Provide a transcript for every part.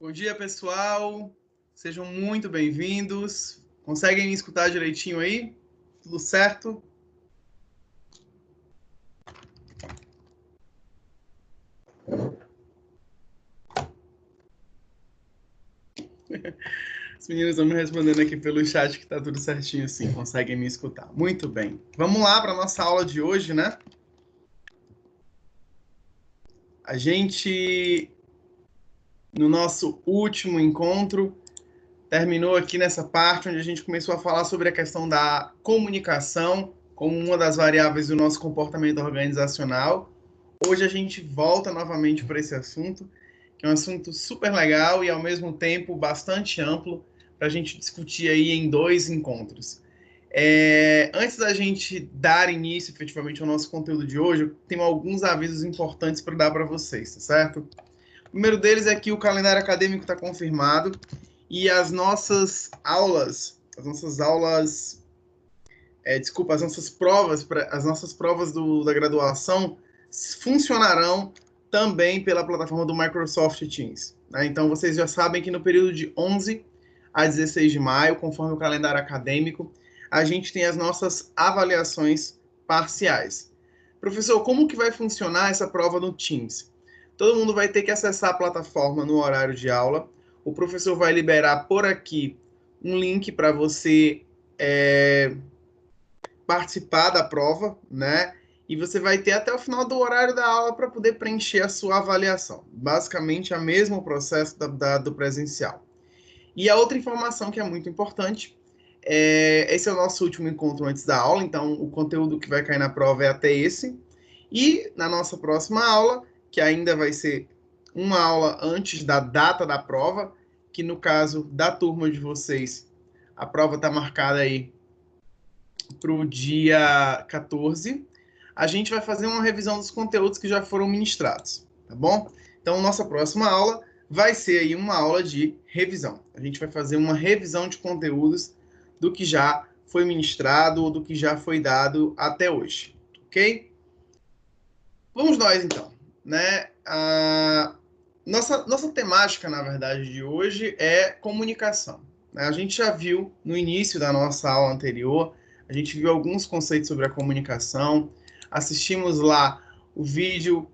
Bom dia, pessoal. Sejam muito bem-vindos. Conseguem me escutar direitinho aí? Tudo certo? Os meninos estão me respondendo aqui pelo chat que tá tudo certinho, sim. Conseguem me escutar. Muito bem. Vamos lá para nossa aula de hoje, né? A gente, no nosso último encontro, terminou aqui nessa parte onde a gente começou a falar sobre a questão da comunicação como uma das variáveis do nosso comportamento organizacional. Hoje a gente volta novamente para esse assunto, que é um assunto super legal e ao mesmo tempo bastante amplo para a gente discutir aí em dois encontros. Antes da gente dar início efetivamente ao nosso conteúdo de hoje, eu tenho alguns avisos importantes para dar para vocês, tá certo? O primeiro deles é que o calendário acadêmico está confirmado e as nossas provas da graduação funcionarão também pela plataforma do Microsoft Teams. Né? Então, vocês já sabem que no período de 11 a 16 de maio, conforme o calendário acadêmico, a gente tem as nossas avaliações parciais. Professor, como que vai funcionar essa prova no Teams? Todo mundo vai ter que acessar a plataforma no horário de aula. O professor vai liberar por aqui um link para você participar da prova, né? E você vai ter até o final do horário da aula para poder preencher a sua avaliação. Basicamente, é o mesmo processo do presencial. E a outra informação que é muito importante, esse é o nosso último encontro antes da aula, então o conteúdo que vai cair na prova é até esse. E na nossa próxima aula, que ainda vai ser uma aula antes da data da prova, que no caso da turma de vocês, a prova está marcada aí para o dia 14, a gente vai fazer uma revisão dos conteúdos que já foram ministrados, tá bom? Então, nossa próxima aula vai ser aí uma aula de revisão. A gente vai fazer uma revisão de conteúdos do que já foi ministrado ou do que já foi dado até hoje, ok? Vamos nós, então, né? Nossa temática, na verdade, de hoje é comunicação. Né? A gente já viu no início da nossa aula anterior, a gente viu alguns conceitos sobre a comunicação, assistimos lá o vídeo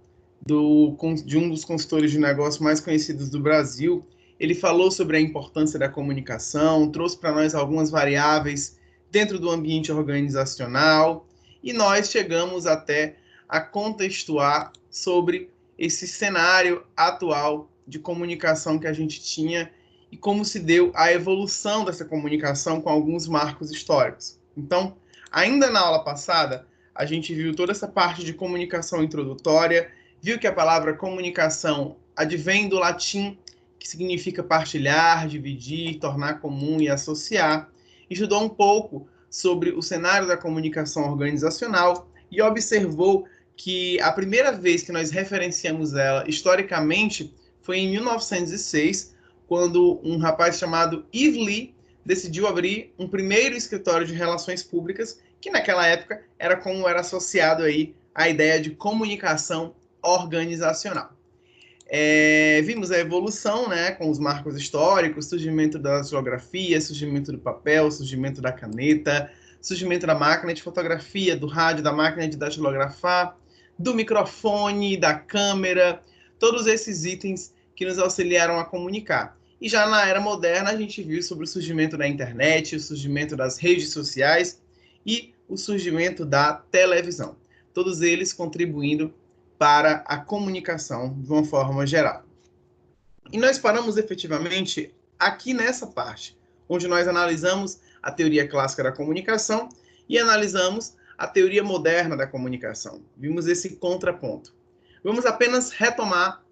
de um dos consultores de negócio mais conhecidos do Brasil. Ele falou sobre a importância da comunicação, trouxe para nós algumas variáveis dentro do ambiente organizacional e nós chegamos até a contextuar sobre esse cenário atual de comunicação que a gente tinha e como se deu a evolução dessa comunicação com alguns marcos históricos. Então, ainda na aula passada, a gente viu toda essa parte de comunicação introdutória, viu que a palavra comunicação advém do latim, que significa partilhar, dividir, tornar comum e associar, e estudou um pouco sobre o cenário da comunicação organizacional e observou que a primeira vez que nós referenciamos ela historicamente foi em 1906, quando um rapaz chamado Yves Lee decidiu abrir um primeiro escritório de relações públicas, que naquela época era como era associado aí a ideia de comunicação organizacional. Vimos a evolução, né, com os marcos históricos, surgimento da geografia, surgimento do papel, surgimento da caneta, surgimento da máquina de fotografia, do rádio, da máquina de datilografar, do microfone, da câmera, todos esses itens que nos auxiliaram a comunicar. E já na era moderna, a gente viu sobre o surgimento da internet, o surgimento das redes sociais e o surgimento da televisão. Todos eles contribuindo para a comunicação de uma forma geral. E nós paramos efetivamente aqui nessa parte, onde nós analisamos a teoria clássica da comunicação e analisamos a teoria moderna da comunicação. Vimos esse contraponto. Vamos apenas retomar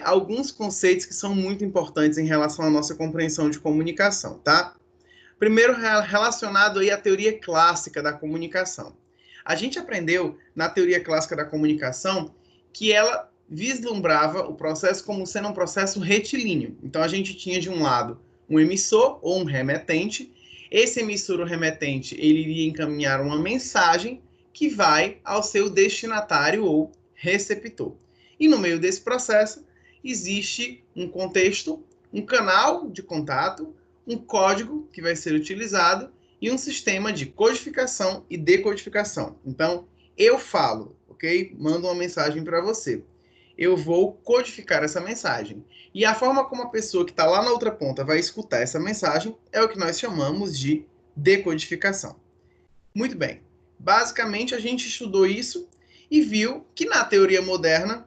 alguns conceitos que são muito importantes em relação à nossa compreensão de comunicação, tá? Primeiro, relacionado aí à teoria clássica da comunicação. A gente aprendeu na teoria clássica da comunicação que ela vislumbrava o processo como sendo um processo retilíneo. Então, a gente tinha, de um lado, um emissor ou um remetente. Esse emissor ou remetente, ele iria encaminhar uma mensagem que vai ao seu destinatário ou receptor. E no meio desse processo, existe um contexto, um canal de contato, um código que vai ser utilizado e um sistema de codificação e decodificação. Então, eu falo, ok? Mando uma mensagem para você. Eu vou codificar essa mensagem. E a forma como a pessoa que está lá na outra ponta vai escutar essa mensagem é o que nós chamamos de decodificação. Muito bem. Basicamente, a gente estudou isso e viu que na teoria moderna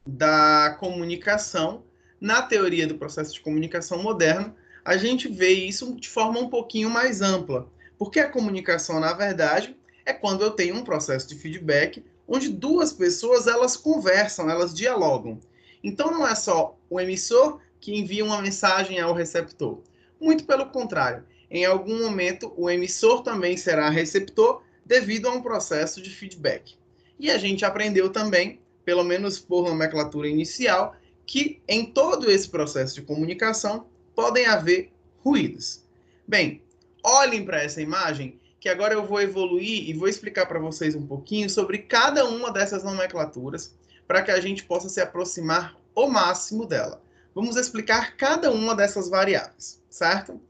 da comunicação, na teoria do processo de comunicação moderno, a gente vê isso de forma um pouquinho mais ampla. Porque a comunicação, na verdade, é quando eu tenho um processo de feedback onde duas pessoas elas conversam, elas dialogam. Então não é só o emissor que envia uma mensagem ao receptor. Muito pelo contrário, em algum momento o emissor também será receptor devido a um processo de feedback. E a gente aprendeu também, pelo menos por nomenclatura inicial, que em todo esse processo de comunicação podem haver ruídos. Bem, olhem para essa imagem, que agora eu vou evoluir e vou explicar para vocês um pouquinho sobre cada uma dessas nomenclaturas, para que a gente possa se aproximar ao máximo dela. Vamos explicar cada uma dessas variáveis, certo?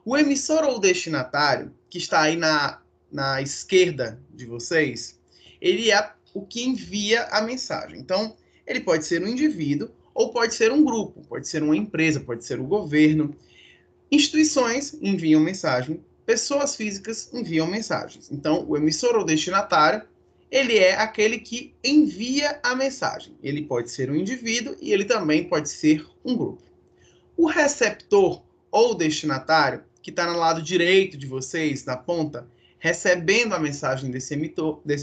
O emissor ou destinatário, que está aí na esquerda de vocês, ele é o que envia a mensagem. Então, ele pode ser um indivíduo ou pode ser um grupo, pode ser uma empresa, pode ser o governo. Instituições enviam mensagem, pessoas físicas enviam mensagens. Então, o emissor ou destinatário, ele é aquele que envia a mensagem. Ele pode ser um indivíduo e ele também pode ser um grupo. O receptor ou destinatário, que está no lado direito de vocês, na ponta, recebendo a mensagem desse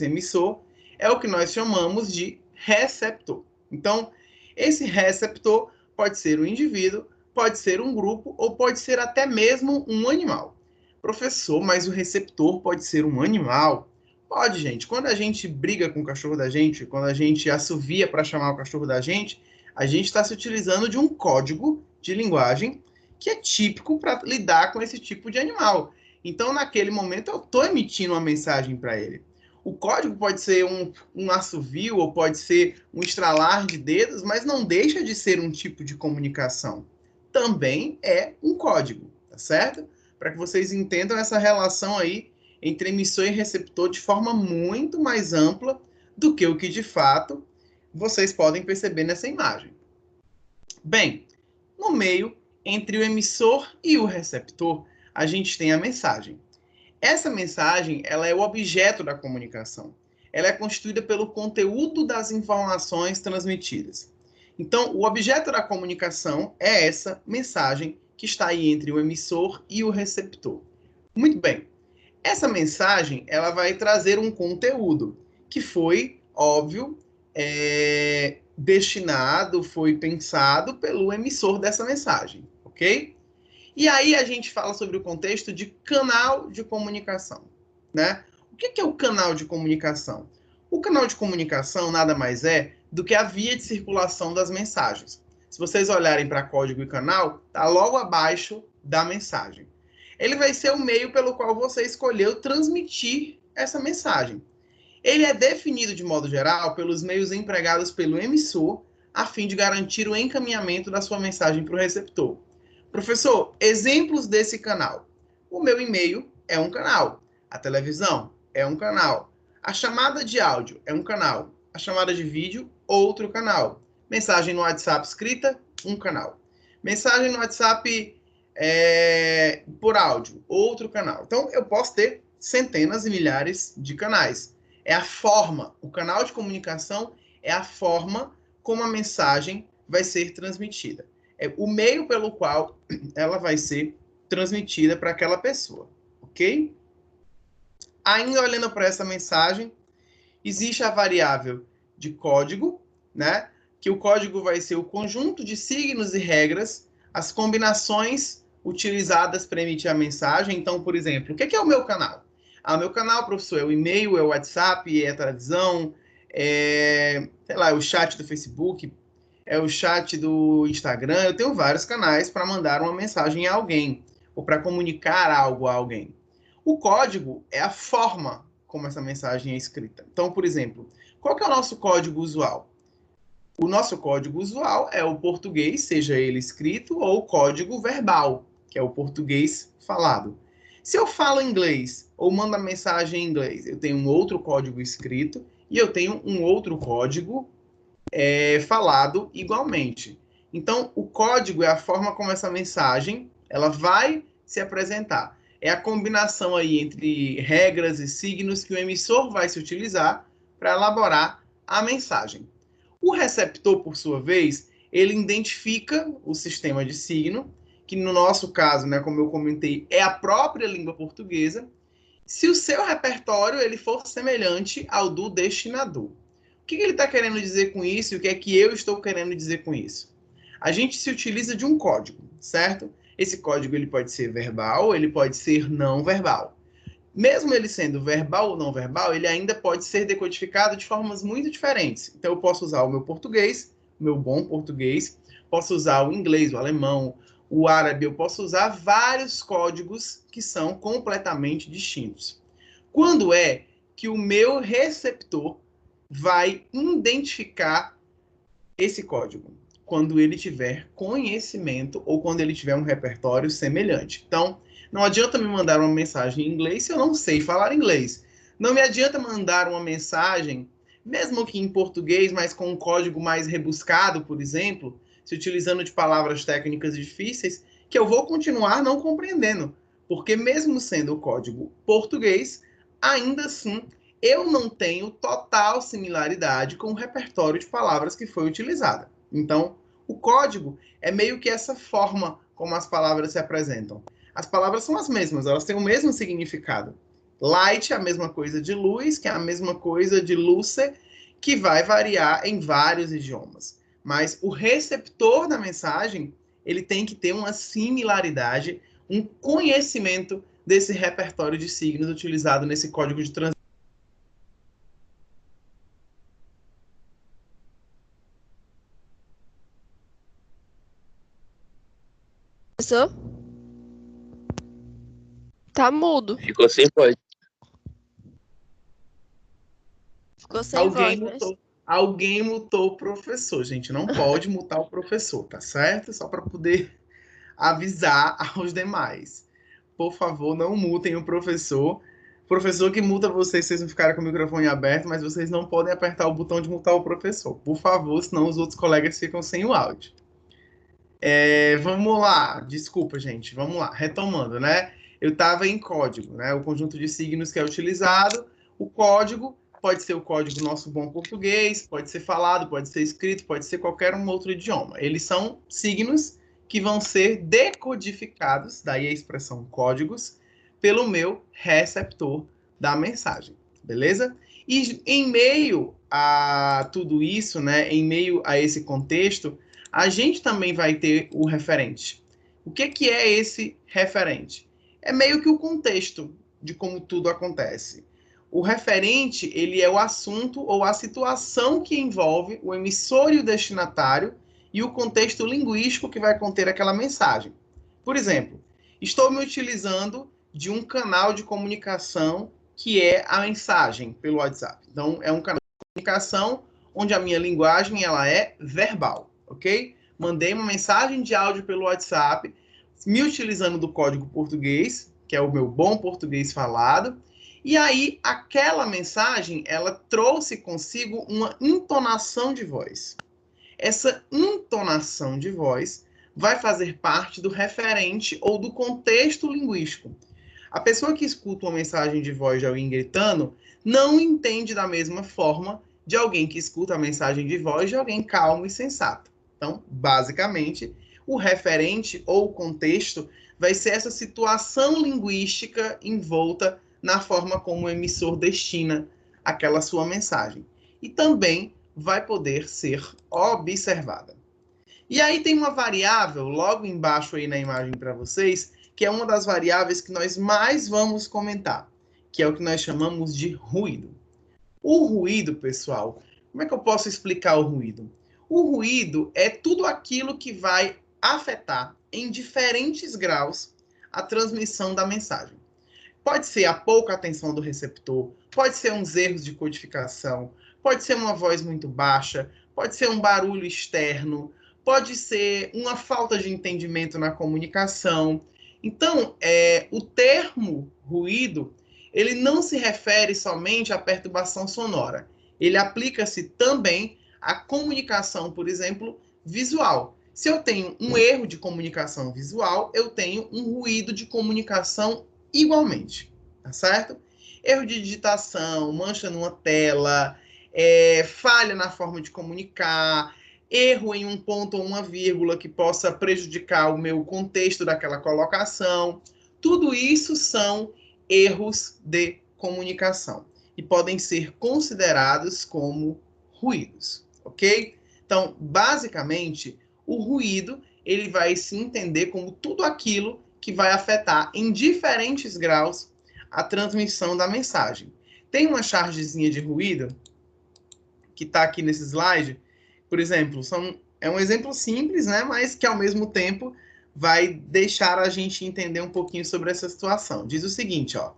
emissor, é o que nós chamamos de receptor. Então, esse receptor pode ser um indivíduo, pode ser um grupo ou pode ser até mesmo um animal. Professor, mas o receptor pode ser um animal? Pode, gente. Quando a gente briga com o cachorro da gente, quando a gente assovia para chamar o cachorro da gente, a gente está se utilizando de um código de linguagem que é típico para lidar com esse tipo de animal. Então, naquele momento, eu estou emitindo uma mensagem para ele. O código pode ser um assovio ou pode ser um estralar de dedos, mas não deixa de ser um tipo de comunicação. Também é um código, tá certo? Para que vocês entendam essa relação aí entre emissor e receptor de forma muito mais ampla do que o que de fato vocês podem perceber nessa imagem. Bem, no meio, entre o emissor e o receptor, a gente tem a mensagem. Essa mensagem, ela é o objeto da comunicação. Ela é constituída pelo conteúdo das informações transmitidas. Então, o objeto da comunicação é essa mensagem que está aí entre o emissor e o receptor. Muito bem. Essa mensagem, ela vai trazer um conteúdo que foi, óbvio, destinado, foi pensado pelo emissor dessa mensagem, ok? E aí a gente fala sobre o contexto de canal de comunicação, né? O que é o canal de comunicação? O canal de comunicação nada mais é do que a via de circulação das mensagens. Se vocês olharem para código e canal, está logo abaixo da mensagem. Ele vai ser o meio pelo qual você escolheu transmitir essa mensagem. Ele é definido de modo geral pelos meios empregados pelo emissor a fim de garantir o encaminhamento da sua mensagem para o receptor. Professor, exemplos desse canal. O meu e-mail é um canal. A televisão é um canal. A chamada de áudio é um canal. A chamada de vídeo, outro canal. Mensagem no WhatsApp escrita, um canal. Mensagem no WhatsApp por áudio, outro canal. Então, eu posso ter centenas e milhares de canais. É a forma, o canal de comunicação é a forma como a mensagem vai ser transmitida. É o meio pelo qual ela vai ser transmitida para aquela pessoa, ok? Ainda olhando para essa mensagem, existe a variável de código, né? Que o código vai ser o conjunto de signos e regras, as combinações utilizadas para emitir a mensagem. Então, por exemplo, o que é o meu canal? O meu canal, professor, é o e-mail, é o WhatsApp, é a televisão, sei lá, é o chat do Facebook, é o chat do Instagram. Eu tenho vários canais para mandar uma mensagem a alguém ou para comunicar algo a alguém. O código é a forma como essa mensagem é escrita. Então, por exemplo, qual que é o nosso código usual? O nosso código usual é o português, seja ele escrito, ou o código verbal, que é o português falado. Se eu falo inglês ou mando a mensagem em inglês, eu tenho um outro código escrito e eu tenho um outro código falado igualmente. Então, o código é a forma como essa mensagem ela vai se apresentar. É a combinação aí entre regras e signos que o emissor vai se utilizar para elaborar a mensagem. O receptor, por sua vez, ele identifica o sistema de signo, que no nosso caso, né, como eu comentei, é a própria língua portuguesa, se o seu repertório ele for semelhante ao do destinador. O que ele está querendo dizer com isso e o que é que eu estou querendo dizer com isso? A gente se utiliza de um código, certo? Esse código ele pode ser verbal, ele pode ser não verbal. Mesmo ele sendo verbal ou não verbal, ele ainda pode ser decodificado de formas muito diferentes. Então, eu posso usar o meu português, o meu bom português, posso usar o inglês, o alemão, o árabe, eu posso usar vários códigos que são completamente distintos. Quando é que o meu receptor vai identificar esse código? Quando ele tiver conhecimento ou quando ele tiver um repertório semelhante. Então, não adianta me mandar uma mensagem em inglês se eu não sei falar inglês. Não me adianta mandar uma mensagem, mesmo que em português, mas com um código mais rebuscado, por exemplo, se utilizando de palavras técnicas difíceis, que eu vou continuar não compreendendo. Porque mesmo sendo o código português, ainda assim eu não tenho total similaridade com o repertório de palavras que foi utilizada. Então, o código é meio que essa forma como as palavras se apresentam. As palavras são as mesmas, elas têm o mesmo significado. Light é a mesma coisa de luz, que é a mesma coisa de luce, que vai variar em vários idiomas. Mas o receptor da mensagem, ele tem que ter uma similaridade, um conhecimento desse repertório de signos utilizado nesse código de transição. Professor? Tá mudo. Ficou sem voz. Ficou sem voz, mas... Alguém mutou o professor, gente. Não pode mutar o professor, tá certo? Só para poder avisar aos demais. Por favor, não mutem o professor. Professor que muta vocês, vocês não ficarem com o microfone aberto, mas vocês não podem apertar o botão de mutar o professor. Por favor, senão os outros colegas ficam sem o áudio. Vamos lá. Desculpa, gente. Vamos lá. Retomando, né? Eu estava em código, né? O conjunto de signos que é utilizado. O código pode ser o código nosso bom português, pode ser falado, pode ser escrito, pode ser qualquer um outro idioma. Eles são signos que vão ser decodificados, daí a expressão códigos, pelo meu receptor da mensagem, beleza? E em meio a tudo isso, né, em meio a esse contexto, a gente também vai ter o referente. O que é esse referente? É meio que o contexto de como tudo acontece. O referente, ele é o assunto ou a situação que envolve o emissor e o destinatário e o contexto linguístico que vai conter aquela mensagem. Por exemplo, estou me utilizando de um canal de comunicação que é a mensagem pelo WhatsApp. Então, é um canal de comunicação onde a minha linguagem ela é verbal, ok? Mandei uma mensagem de áudio pelo WhatsApp, me utilizando do código português, que é o meu bom português falado, e aí aquela mensagem, ela trouxe consigo uma entonação de voz. Essa entonação de voz vai fazer parte do referente ou do contexto linguístico. A pessoa que escuta uma mensagem de voz de alguém gritando não entende da mesma forma de alguém que escuta a mensagem de voz de alguém calmo e sensato. Então, basicamente, o referente ou o contexto vai ser essa situação linguística envolta na forma como o emissor destina aquela sua mensagem. E também vai poder ser observada. E aí tem uma variável logo embaixo aí na imagem para vocês, que é uma das variáveis que nós mais vamos comentar, que é o que nós chamamos de ruído. O ruído, pessoal, como é que eu posso explicar o ruído? O ruído é tudo aquilo que vai afetar em diferentes graus a transmissão da mensagem. Pode ser a pouca atenção do receptor, pode ser uns erros de codificação, pode ser uma voz muito baixa, pode ser um barulho externo, pode ser uma falta de entendimento na comunicação. Então, o termo ruído, ele não se refere somente à perturbação sonora. Ele aplica-se também à comunicação, por exemplo, visual. Se eu tenho um erro de comunicação visual, eu tenho um ruído de comunicação igualmente, tá certo? Erro de digitação, mancha numa tela, falha na forma de comunicar, erro em um ponto ou uma vírgula que possa prejudicar o meu contexto daquela colocação. Tudo isso são erros de comunicação e podem ser considerados como ruídos, ok? Então, basicamente, o ruído ele vai se entender como tudo aquilo que vai afetar em diferentes graus a transmissão da mensagem. Tem uma chargezinha de ruído que está aqui nesse slide, por exemplo, é um exemplo simples, né, mas que ao mesmo tempo vai deixar a gente entender um pouquinho sobre essa situação. Diz o seguinte, ó,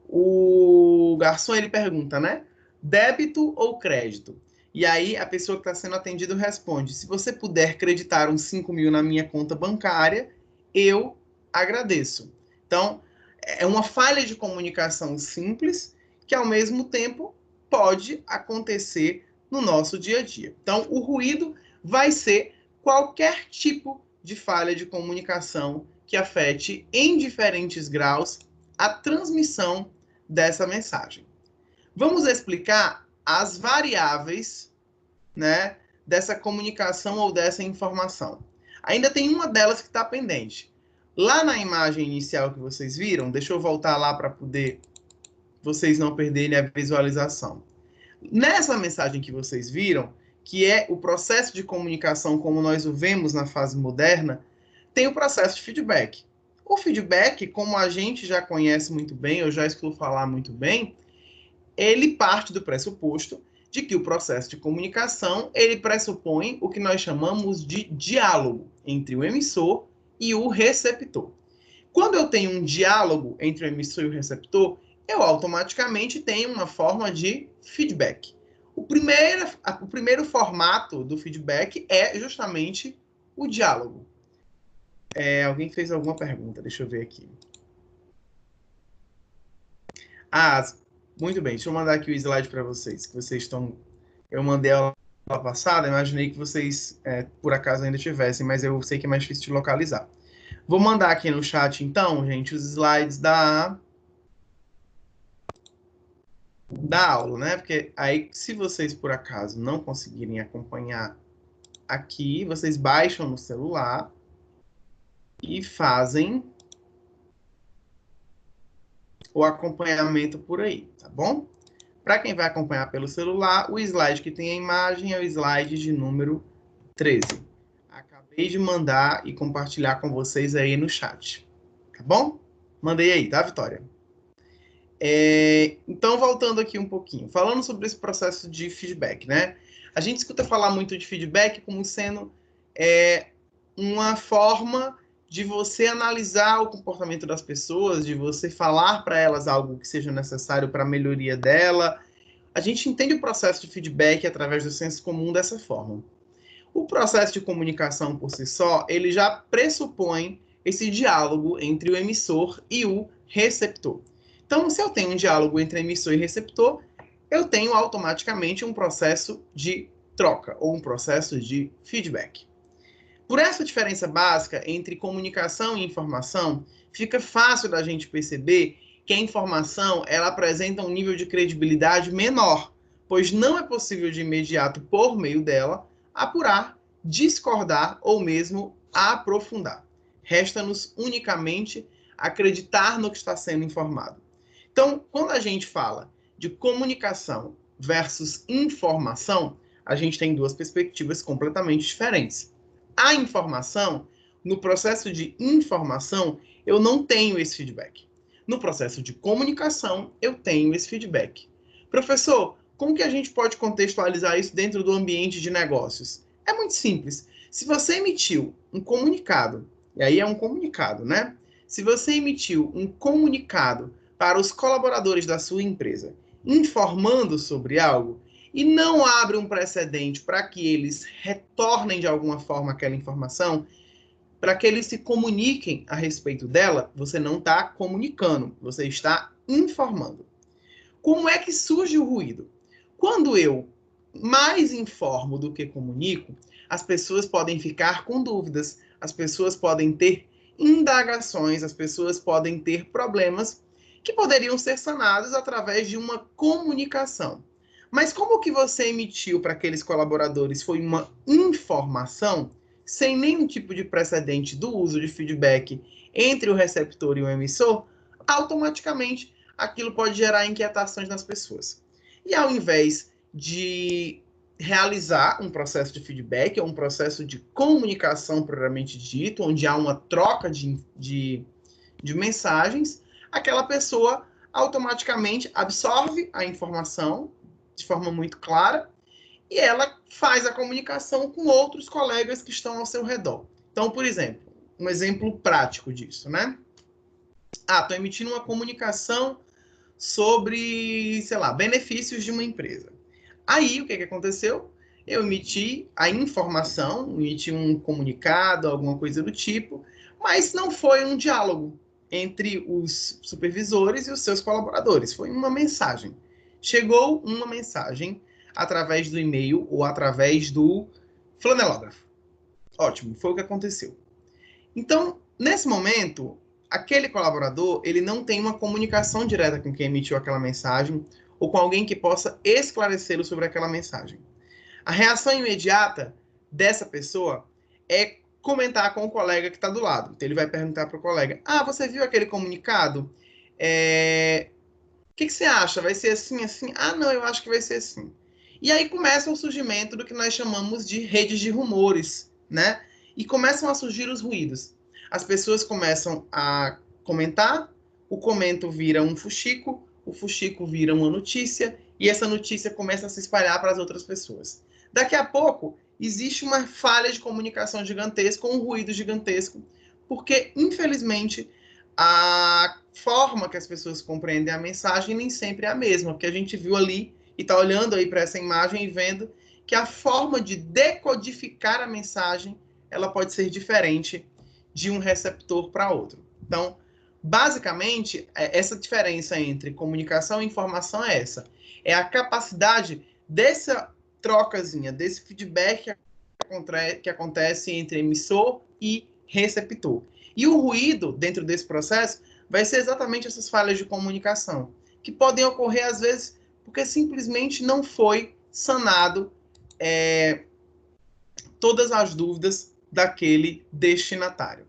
o garçom ele pergunta, né, débito ou crédito? E aí a pessoa que está sendo atendida responde, se você puder creditar uns 5 mil na minha conta bancária, eu agradeço. Então, é uma falha de comunicação simples que ao mesmo tempo pode acontecer no nosso dia a dia. Então, o ruído vai ser qualquer tipo de falha de comunicação que afete em diferentes graus a transmissão dessa mensagem. Vamos explicar as variáveis, né, dessa comunicação ou dessa informação. Ainda tem uma delas que está pendente. Lá na imagem inicial que vocês viram, deixa eu voltar lá para poder vocês não perderem a visualização. Nessa mensagem que vocês viram, que é o processo de comunicação como nós o vemos na fase moderna, tem o processo de feedback. O feedback, como a gente já conhece muito bem, eu já escuto falar muito bem, ele parte do pressuposto de que o processo de comunicação, ele pressupõe o que nós chamamos de diálogo entre o emissor e o receptor. Quando eu tenho um diálogo entre o emissor e o receptor, eu automaticamente tenho uma forma de feedback. O primeiro formato do feedback é justamente o diálogo. Alguém fez alguma pergunta? Deixa eu ver aqui. Muito bem. Deixa eu mandar aqui o slide para vocês. Que vocês estão. Eu mandei a aula passada, imaginei que vocês, por acaso, ainda tivessem, mas eu sei que é mais difícil de localizar. Vou mandar aqui no chat, então, gente, os slides da aula, né? Porque aí, se vocês, por acaso, não conseguirem acompanhar aqui, vocês baixam no celular e fazem o acompanhamento por aí, tá bom? Para quem vai acompanhar pelo celular, o slide que tem a imagem é o slide de número 13. Acabei de mandar e compartilhar com vocês aí no chat, tá bom? Mandei aí, tá, Vitória? Então, voltando aqui um pouquinho, falando sobre esse processo de feedback, né? A gente escuta falar muito de feedback como sendo uma forma de você analisar o comportamento das pessoas, de você falar para elas algo que seja necessário para a melhoria dela. A gente entende o processo de feedback através do senso comum dessa forma. O processo de comunicação por si só, ele já pressupõe esse diálogo entre o emissor e o receptor. Então, se eu tenho um diálogo entre emissor e receptor, eu tenho automaticamente um processo de troca, ou um processo de feedback. Por essa diferença básica entre comunicação e informação, fica fácil da gente perceber que a informação ela apresenta um nível de credibilidade menor, pois não é possível de imediato, por meio dela, apurar, discordar ou mesmo aprofundar. Resta-nos unicamente acreditar no que está sendo informado. Então, quando a gente fala de comunicação versus informação, a gente tem duas perspectivas completamente diferentes. A informação, no processo de informação, eu não tenho esse feedback. No processo de comunicação, eu tenho esse feedback. Professor, como que a gente pode contextualizar isso dentro do ambiente de negócios? É muito simples. Se você emitiu um comunicado, e aí é um comunicado, né? Se você emitiu um comunicado para os colaboradores da sua empresa, informando sobre algo, e não abre um precedente para que eles retornem de alguma forma aquela informação, para que eles se comuniquem a respeito dela, você não está comunicando, você está informando. Como é que surge o ruído? Quando eu mais informo do que comunico, as pessoas podem ficar com dúvidas, as pessoas podem ter indagações, as pessoas podem ter problemas que poderiam ser sanados através de uma comunicação. Mas como que você emitiu para aqueles colaboradores foi uma informação, sem nenhum tipo de precedente do uso de feedback entre o receptor e o emissor, automaticamente aquilo pode gerar inquietações nas pessoas. E ao invés de realizar um processo de feedback, ou um processo de comunicação propriamente dito, onde há uma troca de mensagens, aquela pessoa automaticamente absorve a informação de forma muito clara e ela faz a comunicação com outros colegas que estão ao seu redor. Então, por exemplo, um exemplo prático disso, né? Estou emitindo uma comunicação sobre, sei lá, benefícios de uma empresa. Aí, o que aconteceu? Eu emiti a informação, emiti um comunicado, alguma coisa do tipo, mas não foi um diálogo entre os supervisores e os seus colaboradores. Foi uma mensagem. Chegou uma mensagem através do e-mail ou através do flanelógrafo. Ótimo, foi o que aconteceu. Então, nesse momento, aquele colaborador, ele não tem uma comunicação direta com quem emitiu aquela mensagem ou com alguém que possa esclarecê-lo sobre aquela mensagem. A reação imediata dessa pessoa é comentar com o colega que está do lado. Então, ele vai perguntar para o colega, você viu aquele comunicado? O que você acha? Vai ser assim, assim? Não, eu acho que vai ser assim. E aí começa o surgimento do que nós chamamos de redes de rumores, né? E começam a surgir os ruídos. As pessoas começam a comentar, o comento vira um fuxico, o fuxico vira uma notícia, e essa notícia começa a se espalhar para as outras pessoas. Daqui a pouco, existe uma falha de comunicação gigantesca, um ruído gigantesco, porque, infelizmente, a forma que as pessoas compreendem a mensagem nem sempre é a mesma, porque a gente viu ali e está olhando aí para essa imagem e vendo que a forma de decodificar a mensagem ela pode ser diferente de um receptor para outro. Então, basicamente, essa diferença entre comunicação e informação é essa. É a capacidade dessa trocazinha, desse feedback que acontece entre emissor e receptor. E o ruído dentro desse processo vai ser exatamente essas falhas de comunicação, que podem ocorrer às vezes porque simplesmente não foi sanado todas as dúvidas daquele destinatário.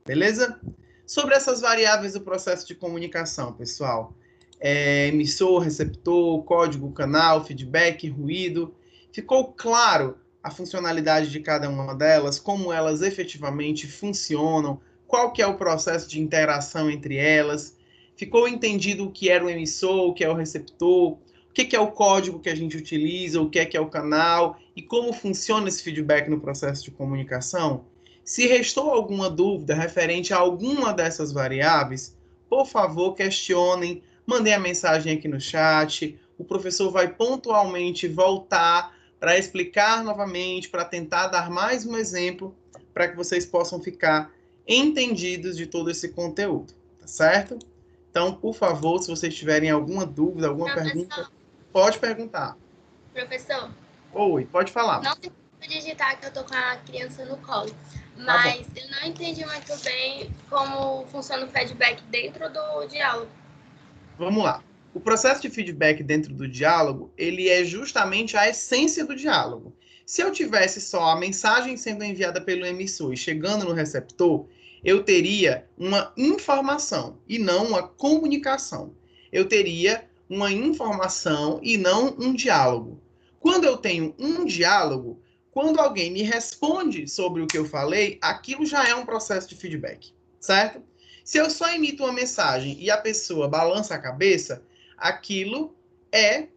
Beleza? Sobre essas variáveis do processo de comunicação, pessoal, emissor, receptor, código, canal, feedback, ruído, ficou claro a funcionalidade de cada uma delas, como elas efetivamente funcionam, qual que é o processo de interação entre elas, ficou entendido o que era o emissor, o que é o receptor, o que é o código que a gente utiliza, o que é o canal e como funciona esse feedback no processo de comunicação? Se restou alguma dúvida referente a alguma dessas variáveis, por favor, questionem, mandem a mensagem aqui no chat, o professor vai pontualmente voltar para explicar novamente, para tentar dar mais um exemplo, para que vocês possam ficar entendidos de todo esse conteúdo, tá certo? Então, por favor, se vocês tiverem alguma dúvida, alguma pergunta, pode perguntar. Professor? Oi, pode falar. Não tem como digitar que eu tô com a criança no colo, mas eu não entendi muito bem como funciona o feedback dentro do diálogo. Vamos lá. O processo de feedback dentro do diálogo, ele é justamente a essência do diálogo. Se eu tivesse só a mensagem sendo enviada pelo emissor e chegando no receptor, eu teria uma informação e não uma comunicação. Eu teria uma informação e não um diálogo. Quando eu tenho um diálogo, quando alguém me responde sobre o que eu falei, aquilo já é um processo de feedback, certo? Se eu só emito uma mensagem e a pessoa balança a cabeça, aquilo é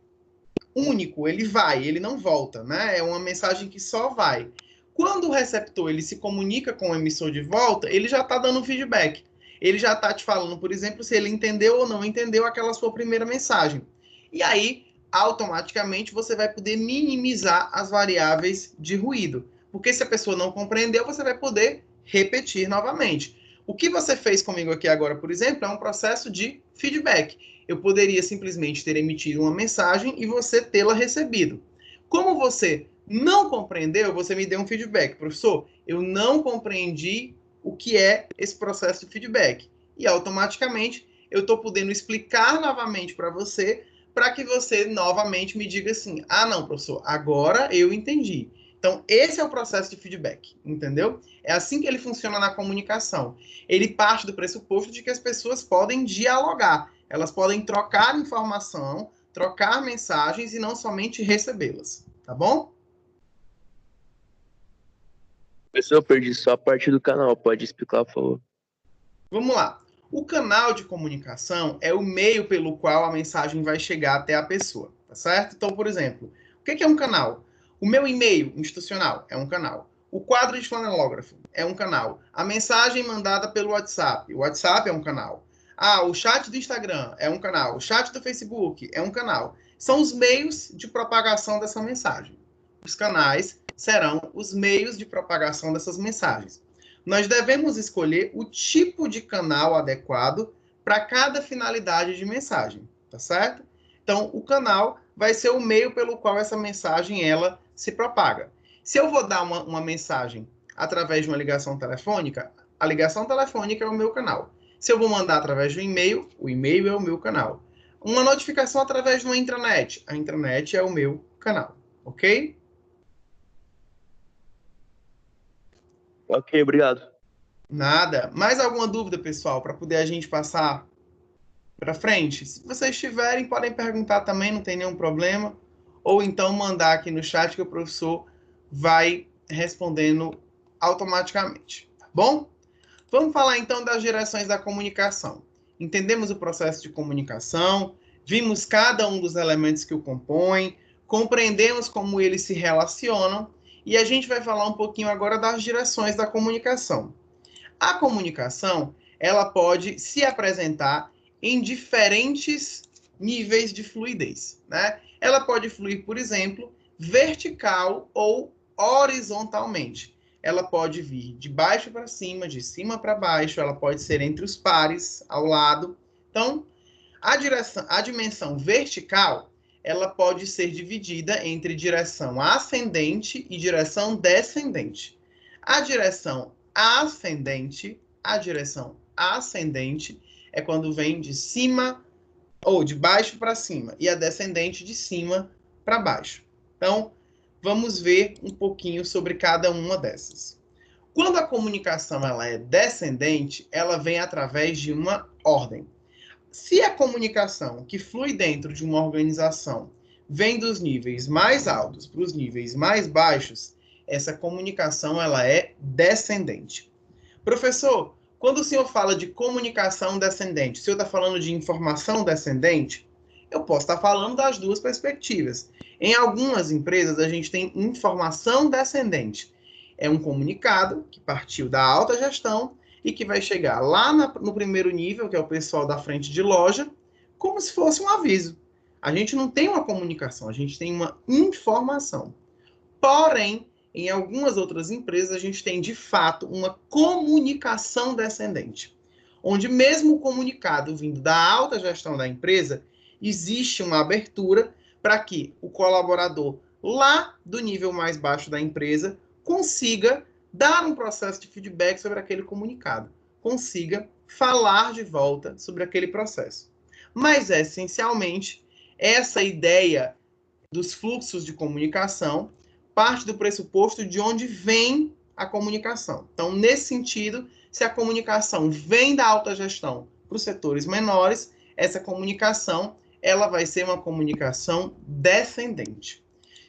único, ele vai, ele não volta, né? É uma mensagem que só vai. Quando o receptor ele se comunica com o emissor de volta, ele já está dando feedback. Ele já está te falando, por exemplo, se ele entendeu ou não entendeu aquela sua primeira mensagem. E aí, automaticamente você vai poder minimizar as variáveis de ruído. Porque se a pessoa não compreendeu, você vai poder repetir novamente. O que você fez comigo aqui agora, por exemplo, é um processo de feedback. Eu poderia simplesmente ter emitido uma mensagem e você tê-la recebido. Como você não compreendeu, você me deu um feedback. Professor, eu não compreendi o que é esse processo de feedback. E automaticamente eu estou podendo explicar novamente para você, para que você novamente me diga assim, ah não, professor, agora eu entendi. Então, esse é o processo de feedback, entendeu? É assim que ele funciona na comunicação. Ele parte do pressuposto de que as pessoas podem dialogar, elas podem trocar informação, trocar mensagens e não somente recebê-las, tá bom? Professor, eu perdi só a parte do canal, pode explicar, por favor? Vamos lá. O canal de comunicação é o meio pelo qual a mensagem vai chegar até a pessoa, tá certo? Então, por exemplo, o que é um canal? O meu e-mail institucional é um canal. O quadro de flanelógrafo é um canal. A mensagem mandada pelo WhatsApp, o WhatsApp é um canal. Ah, o chat do Instagram é um canal. O chat do Facebook é um canal. São os meios de propagação dessa mensagem. Os canais serão os meios de propagação dessas mensagens. Nós devemos escolher o tipo de canal adequado para cada finalidade de mensagem, tá certo? Então, o canal vai ser o meio pelo qual essa mensagem ela se propaga. Se eu vou dar uma mensagem através de uma ligação telefônica, a ligação telefônica é o meu canal. Se eu vou mandar através de um e-mail, o e-mail é o meu canal. Uma notificação através de uma intranet, a intranet é o meu canal, ok? Ok, obrigado. Nada. Mais alguma dúvida, pessoal, para poder a gente passar para frente? Se vocês tiverem, podem perguntar também, não tem nenhum problema. Ou então mandar aqui no chat que o professor vai respondendo automaticamente, tá bom? Vamos falar então das direções da comunicação. Entendemos o processo de comunicação, vimos cada um dos elementos que o compõem, compreendemos como eles se relacionam e a gente vai falar um pouquinho agora das direções da comunicação. A comunicação, ela pode se apresentar em diferentes níveis de fluidez, né? Ela pode fluir, por exemplo, vertical ou horizontalmente. Ela pode vir de baixo para cima, de cima para baixo, ela pode ser entre os pares, ao lado. Então, a dimensão vertical, ela pode ser dividida entre direção ascendente e direção descendente. A direção ascendente é quando vem de cima ou de baixo para cima e a descendente de cima para baixo. Então, vamos ver um pouquinho sobre cada uma dessas. Quando a comunicação ela é descendente, ela vem através de uma ordem. Se a comunicação que flui dentro de uma organização vem dos níveis mais altos para os níveis mais baixos, essa comunicação ela é descendente. Professor, quando o senhor fala de comunicação descendente, o senhor está falando de informação descendente? Eu posso estar falando das duas perspectivas. Em algumas empresas, a gente tem informação descendente. É um comunicado que partiu da alta gestão e que vai chegar lá no primeiro nível, que é o pessoal da frente de loja, como se fosse um aviso. A gente não tem uma comunicação, a gente tem uma informação. Porém, em algumas outras empresas, a gente tem, de fato, uma comunicação descendente, onde mesmo o comunicado vindo da alta gestão da empresa, existe uma abertura para que o colaborador lá do nível mais baixo da empresa consiga dar um processo de feedback sobre aquele comunicado, consiga falar de volta sobre aquele processo. Mas, essencialmente, essa ideia dos fluxos de comunicação parte do pressuposto de onde vem a comunicação. Então, nesse sentido, se a comunicação vem da alta gestão para os setores menores, essa comunicação ela vai ser uma comunicação descendente.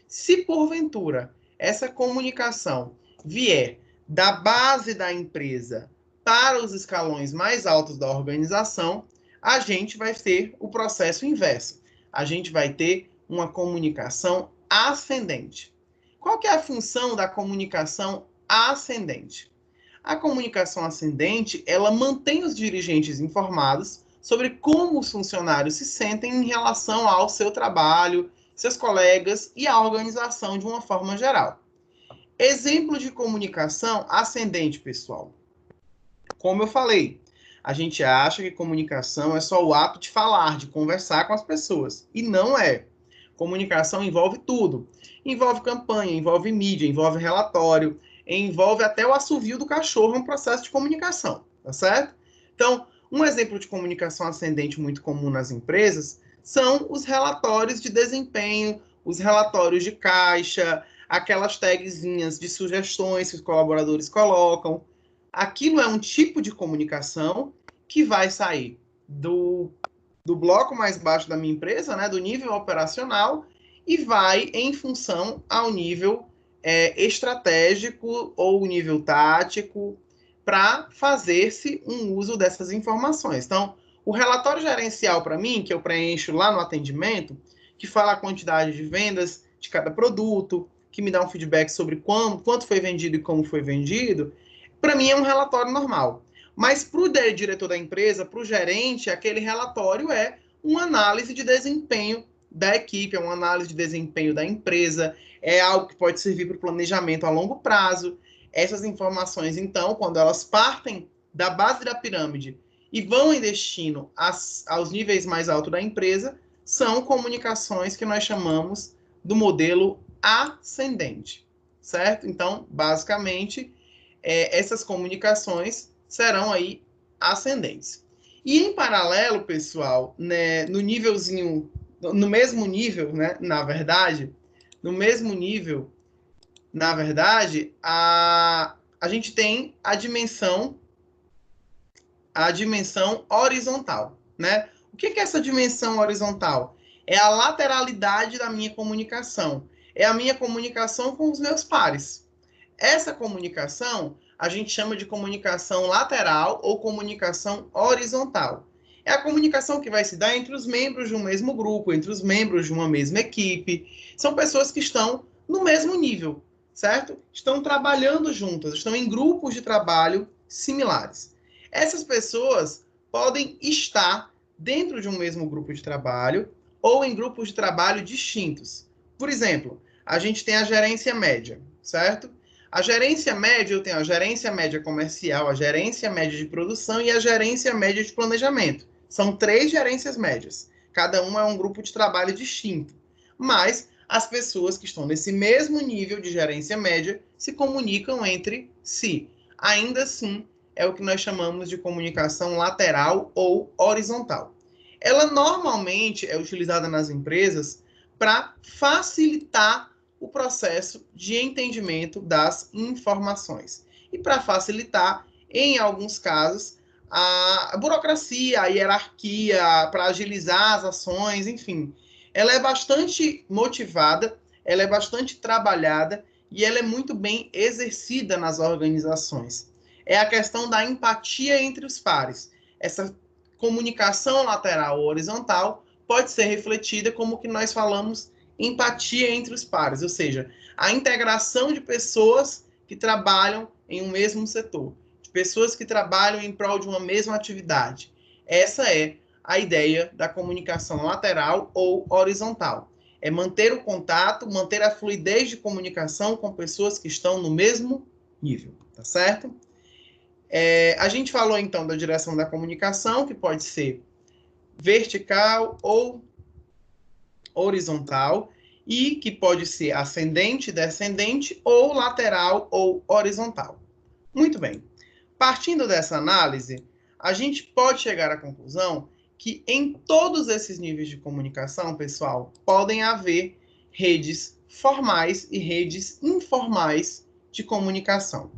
Se, porventura, essa comunicação vier da base da empresa para os escalões mais altos da organização, a gente vai ter o processo inverso. A gente vai ter uma comunicação ascendente. Qual que é a função da comunicação ascendente? A comunicação ascendente, ela mantém os dirigentes informados sobre como os funcionários se sentem em relação ao seu trabalho, seus colegas e a organização de uma forma geral. Exemplo de comunicação ascendente, pessoal. Como eu falei, a gente acha que comunicação é só o ato de falar, de conversar com as pessoas. E não é. Comunicação envolve tudo. Envolve campanha, envolve mídia, envolve relatório, envolve até o assovio do cachorro, é um processo de comunicação, tá certo? Então, um exemplo de comunicação ascendente muito comum nas empresas são os relatórios de desempenho, os relatórios de caixa, aquelas tagzinhas de sugestões que os colaboradores colocam. Aquilo é um tipo de comunicação que vai sair do bloco mais baixo da minha empresa, né, do nível operacional, e vai em função ao nível estratégico ou nível tático para fazer-se um uso dessas informações. Então, o relatório gerencial para mim, que eu preencho lá no atendimento, que fala a quantidade de vendas de cada produto, que me dá um feedback sobre quanto foi vendido e como foi vendido, para mim é um relatório normal. Mas para o diretor da empresa, para o gerente, aquele relatório é uma análise de desempenho da equipe, é uma análise de desempenho da empresa, é algo que pode servir para o planejamento a longo prazo. Essas informações, então, quando elas partem da base da pirâmide e vão em destino aos níveis mais altos da empresa, são comunicações que nós chamamos do modelo ascendente, certo? Então, basicamente, essas comunicações serão aí ascendentes. E em paralelo, pessoal, né, no mesmo nível, né, na verdade, a gente tem a dimensão horizontal, né? O que é essa dimensão horizontal? É a lateralidade da minha comunicação. É a minha comunicação com os meus pares. Essa comunicação a gente chama de comunicação lateral ou comunicação horizontal. É a comunicação que vai se dar entre os membros de um mesmo grupo, entre os membros de uma mesma equipe. São pessoas que estão no mesmo nível, certo? Estão trabalhando juntas, estão em grupos de trabalho similares. Essas pessoas podem estar dentro de um mesmo grupo de trabalho ou em grupos de trabalho distintos. Por exemplo, a gente tem a gerência média, certo? A gerência média, eu tenho a gerência média comercial, a gerência média de produção e a gerência média de planejamento. São 3 gerências médias. Cada uma é um grupo de trabalho distinto. Mas as pessoas que estão nesse mesmo nível de gerência média se comunicam entre si. Ainda assim, é o que nós chamamos de comunicação lateral ou horizontal. Ela normalmente é utilizada nas empresas para facilitar o processo de entendimento das informações. E para facilitar, em alguns casos, a burocracia, a hierarquia, para agilizar as ações, enfim. Ela é bastante motivada, ela é bastante trabalhada e ela é muito bem exercida nas organizações. É a questão da empatia entre os pares. Essa comunicação lateral ou horizontal pode ser refletida como que nós falamos empatia entre os pares, ou seja, a integração de pessoas que trabalham em um mesmo setor, de pessoas que trabalham em prol de uma mesma atividade. Essa é a ideia da comunicação lateral ou horizontal. É manter o contato, manter a fluidez de comunicação com pessoas que estão no mesmo nível, tá certo? A gente falou, então, da direção da comunicação, que pode ser vertical ou horizontal, e que pode ser ascendente, descendente, ou lateral ou horizontal. Muito bem. Partindo dessa análise, a gente pode chegar à conclusão que em todos esses níveis de comunicação, pessoal, podem haver redes formais e redes informais de comunicação.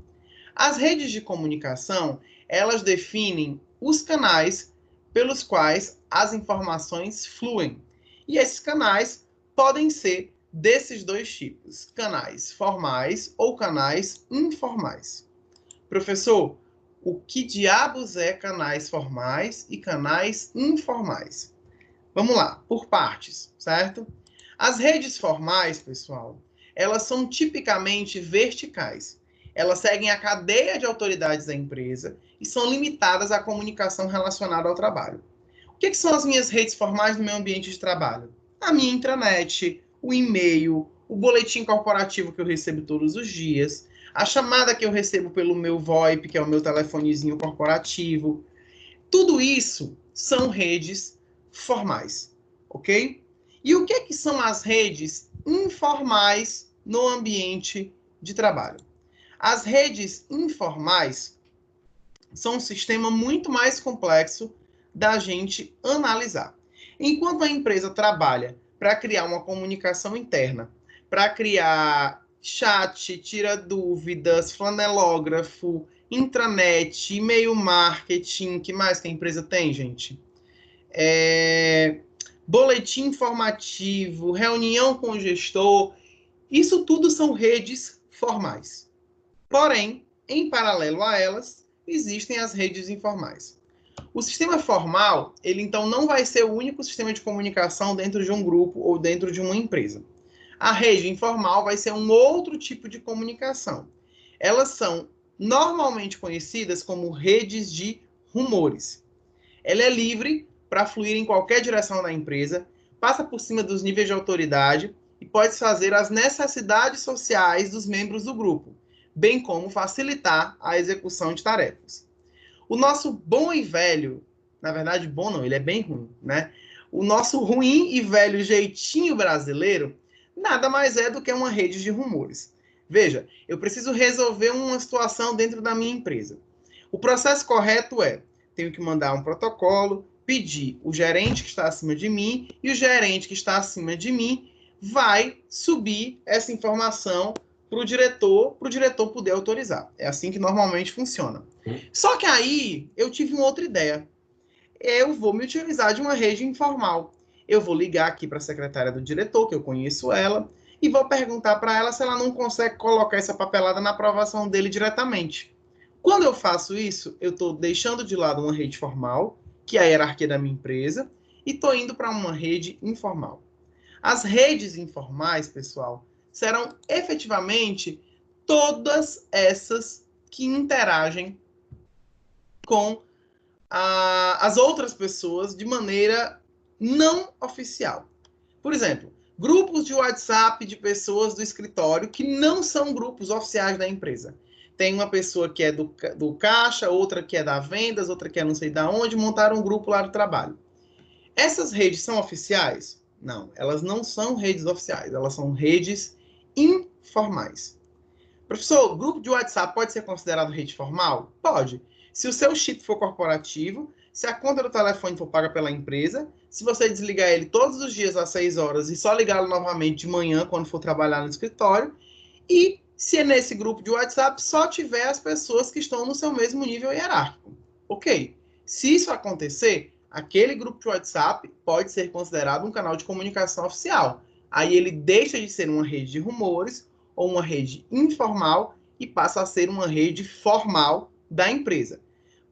As redes de comunicação, elas definem os canais pelos quais as informações fluem. E esses canais podem ser desses 2 tipos, canais formais ou canais informais. Professor, o que diabos é canais formais e canais informais? Vamos lá, por partes, certo? As redes formais, pessoal, elas são tipicamente verticais. Elas seguem a cadeia de autoridades da empresa e são limitadas à comunicação relacionada ao trabalho. O que são as minhas redes formais no meu ambiente de trabalho? A minha intranet, o e-mail, o boletim corporativo que eu recebo todos os dias, a chamada que eu recebo pelo meu VoIP, que é o meu telefonezinho corporativo. Tudo isso são redes formais, ok? E o que são as redes informais no ambiente de trabalho? As redes informais são um sistema muito mais complexo da gente analisar. Enquanto a empresa trabalha para criar uma comunicação interna, para criar chat, tira dúvidas, flanelógrafo, intranet, e-mail marketing, que mais que a empresa tem, gente? Boletim informativo, reunião com o gestor, isso tudo são redes formais. Porém, em paralelo a elas, existem as redes informais. O sistema formal, ele então não vai ser o único sistema de comunicação dentro de um grupo ou dentro de uma empresa. A rede informal vai ser um outro tipo de comunicação. Elas são normalmente conhecidas como redes de rumores. Ela é livre para fluir em qualquer direção da empresa, passa por cima dos níveis de autoridade e pode fazer as necessidades sociais dos membros do grupo, bem como facilitar a execução de tarefas. O nosso bom e velho, na verdade, bom não, ele é bem ruim, né? O nosso ruim e velho jeitinho brasileiro nada mais é do que uma rede de rumores. Veja, eu preciso resolver uma situação dentro da minha empresa. O processo correto é, tenho que mandar um protocolo, pedir o gerente que está acima de mim, e o gerente que está acima de mim vai subir essa informação para o diretor poder autorizar. É assim que normalmente funciona. Só que aí eu tive uma outra ideia. Eu vou me utilizar de uma rede informal. Eu vou ligar aqui para a secretária do diretor, que eu conheço ela, e vou perguntar para ela se ela não consegue colocar essa papelada na aprovação dele diretamente. Quando eu faço isso, eu estou deixando de lado uma rede formal, que é a hierarquia da minha empresa, e estou indo para uma rede informal. As redes informais, pessoal, serão efetivamente todas essas que interagem com as outras pessoas de maneira não oficial. Por exemplo, grupos de WhatsApp de pessoas do escritório que não são grupos oficiais da empresa. Tem uma pessoa que é do caixa, outra que é da vendas, outra que é não sei da onde, montaram um grupo lá do trabalho. Essas redes são oficiais? Não, elas não são redes oficiais, elas são redes informais. Professor, grupo de WhatsApp pode ser considerado rede formal? Pode. Se o seu chip for corporativo, se a conta do telefone for paga pela empresa, se você desligar ele todos os dias às 6 horas e só ligá-lo novamente de manhã quando for trabalhar no escritório, e se nesse grupo de WhatsApp só tiver as pessoas que estão no seu mesmo nível hierárquico. Ok. Se isso acontecer, aquele grupo de WhatsApp pode ser considerado um canal de comunicação oficial. Aí ele deixa de ser uma rede de rumores ou uma rede informal e passa a ser uma rede formal da empresa.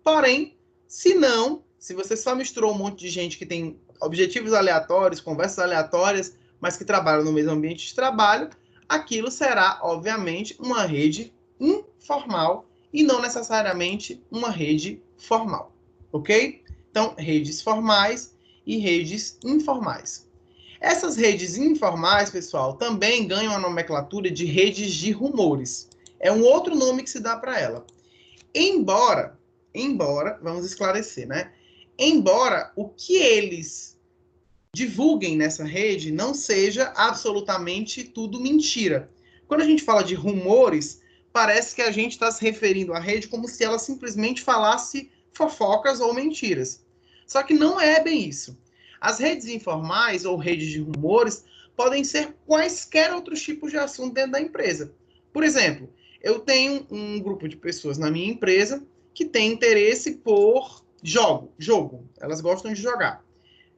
Porém, se você só misturou um monte de gente que tem objetivos aleatórios, conversas aleatórias, mas que trabalham no mesmo ambiente de trabalho, aquilo será, obviamente, uma rede informal e não necessariamente uma rede formal, ok? Então, redes formais e redes informais. Essas redes informais, pessoal, também ganham a nomenclatura de redes de rumores. É um outro nome que se dá para ela. Embora, vamos esclarecer, né? Embora o que eles divulguem nessa rede não seja absolutamente tudo mentira. Quando a gente fala de rumores, parece que a gente está se referindo à rede como se ela simplesmente falasse fofocas ou mentiras. Só que não é bem isso. As redes informais ou redes de rumores podem ser quaisquer outros tipos de assunto dentro da empresa. Por exemplo, eu tenho um grupo de pessoas na minha empresa que tem interesse por jogo. Elas gostam de jogar.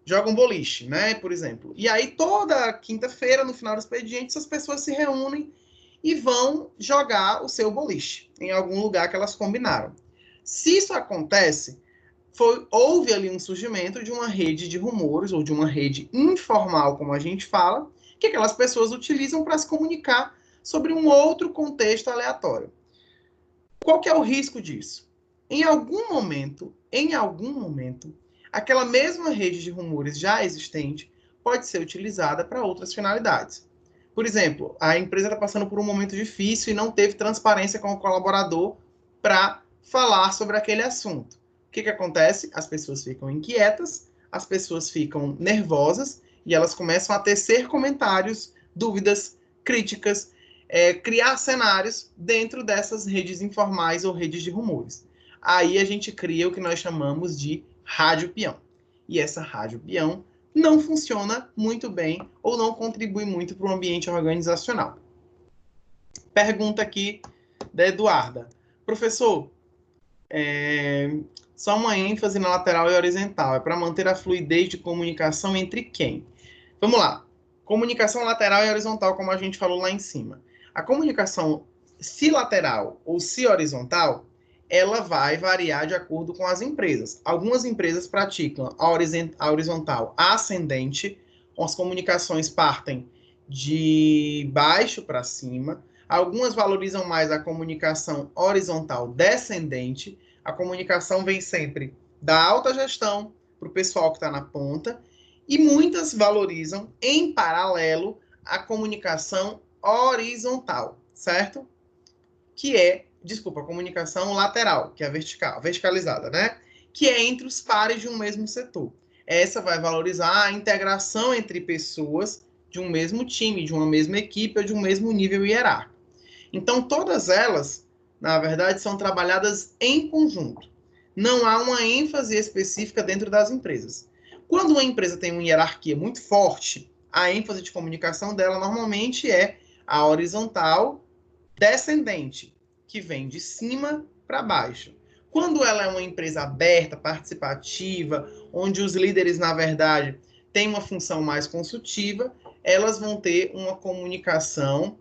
Jogam boliche, né, por exemplo. E aí, toda quinta-feira, no final do expediente, essas pessoas se reúnem e vão jogar o seu boliche em algum lugar que elas combinaram. Se isso acontece, houve ali um surgimento de uma rede de rumores ou de uma rede informal, como a gente fala, que aquelas pessoas utilizam para se comunicar sobre um outro contexto aleatório. Qual que é o risco disso? Em algum momento, aquela mesma rede de rumores já existente pode ser utilizada para outras finalidades. Por exemplo, a empresa está passando por um momento difícil e não teve transparência com o colaborador para falar sobre aquele assunto. O que acontece? As pessoas ficam inquietas, as pessoas ficam nervosas e elas começam a tecer comentários, dúvidas, críticas, criar cenários dentro dessas redes informais ou redes de rumores. Aí a gente cria o que nós chamamos de rádio peão. E essa rádio peão não funciona muito bem ou não contribui muito para o ambiente organizacional. Pergunta aqui da Eduarda. Professor, só uma ênfase na lateral e horizontal. É para manter a fluidez de comunicação entre quem? Vamos lá. Comunicação lateral e horizontal, como a gente falou lá em cima. A comunicação, se lateral ou se horizontal, ela vai variar de acordo com as empresas. Algumas empresas praticam a horizontal ascendente, as comunicações partem de baixo para cima. Algumas valorizam mais a comunicação horizontal descendente. A comunicação vem sempre da alta gestão para o pessoal que está na ponta. E muitas valorizam, em paralelo, a comunicação horizontal, certo? Que é, a comunicação lateral, que é a vertical, verticalizada, né? Que é entre os pares de um mesmo setor. Essa vai valorizar a integração entre pessoas de um mesmo time, de uma mesma equipe ou de um mesmo nível hierárquico. Então, todas elas, na verdade, são trabalhadas em conjunto. Não há uma ênfase específica dentro das empresas. Quando uma empresa tem uma hierarquia muito forte, a ênfase de comunicação dela normalmente é a horizontal descendente, que vem de cima para baixo. Quando ela é uma empresa aberta, participativa, onde os líderes, na verdade, têm uma função mais consultiva, elas vão ter uma comunicação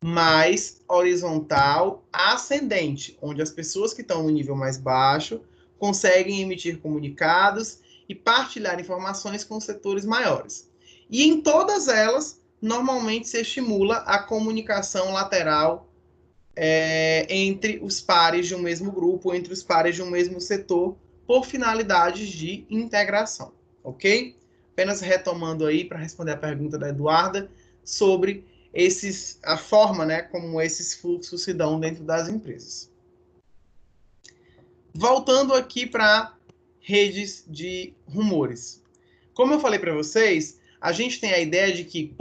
mais horizontal ascendente, onde as pessoas que estão no nível mais baixo conseguem emitir comunicados e partilhar informações com setores maiores. E em todas elas, normalmente se estimula a comunicação lateral entre os pares de um mesmo grupo, entre os pares de um mesmo setor, por finalidades de integração, ok? Apenas retomando aí para responder a pergunta da Eduarda sobre a forma, né, como esses fluxos se dão dentro das empresas. Voltando aqui para redes de rumores. Como eu falei para vocês, a gente tem a ideia de que,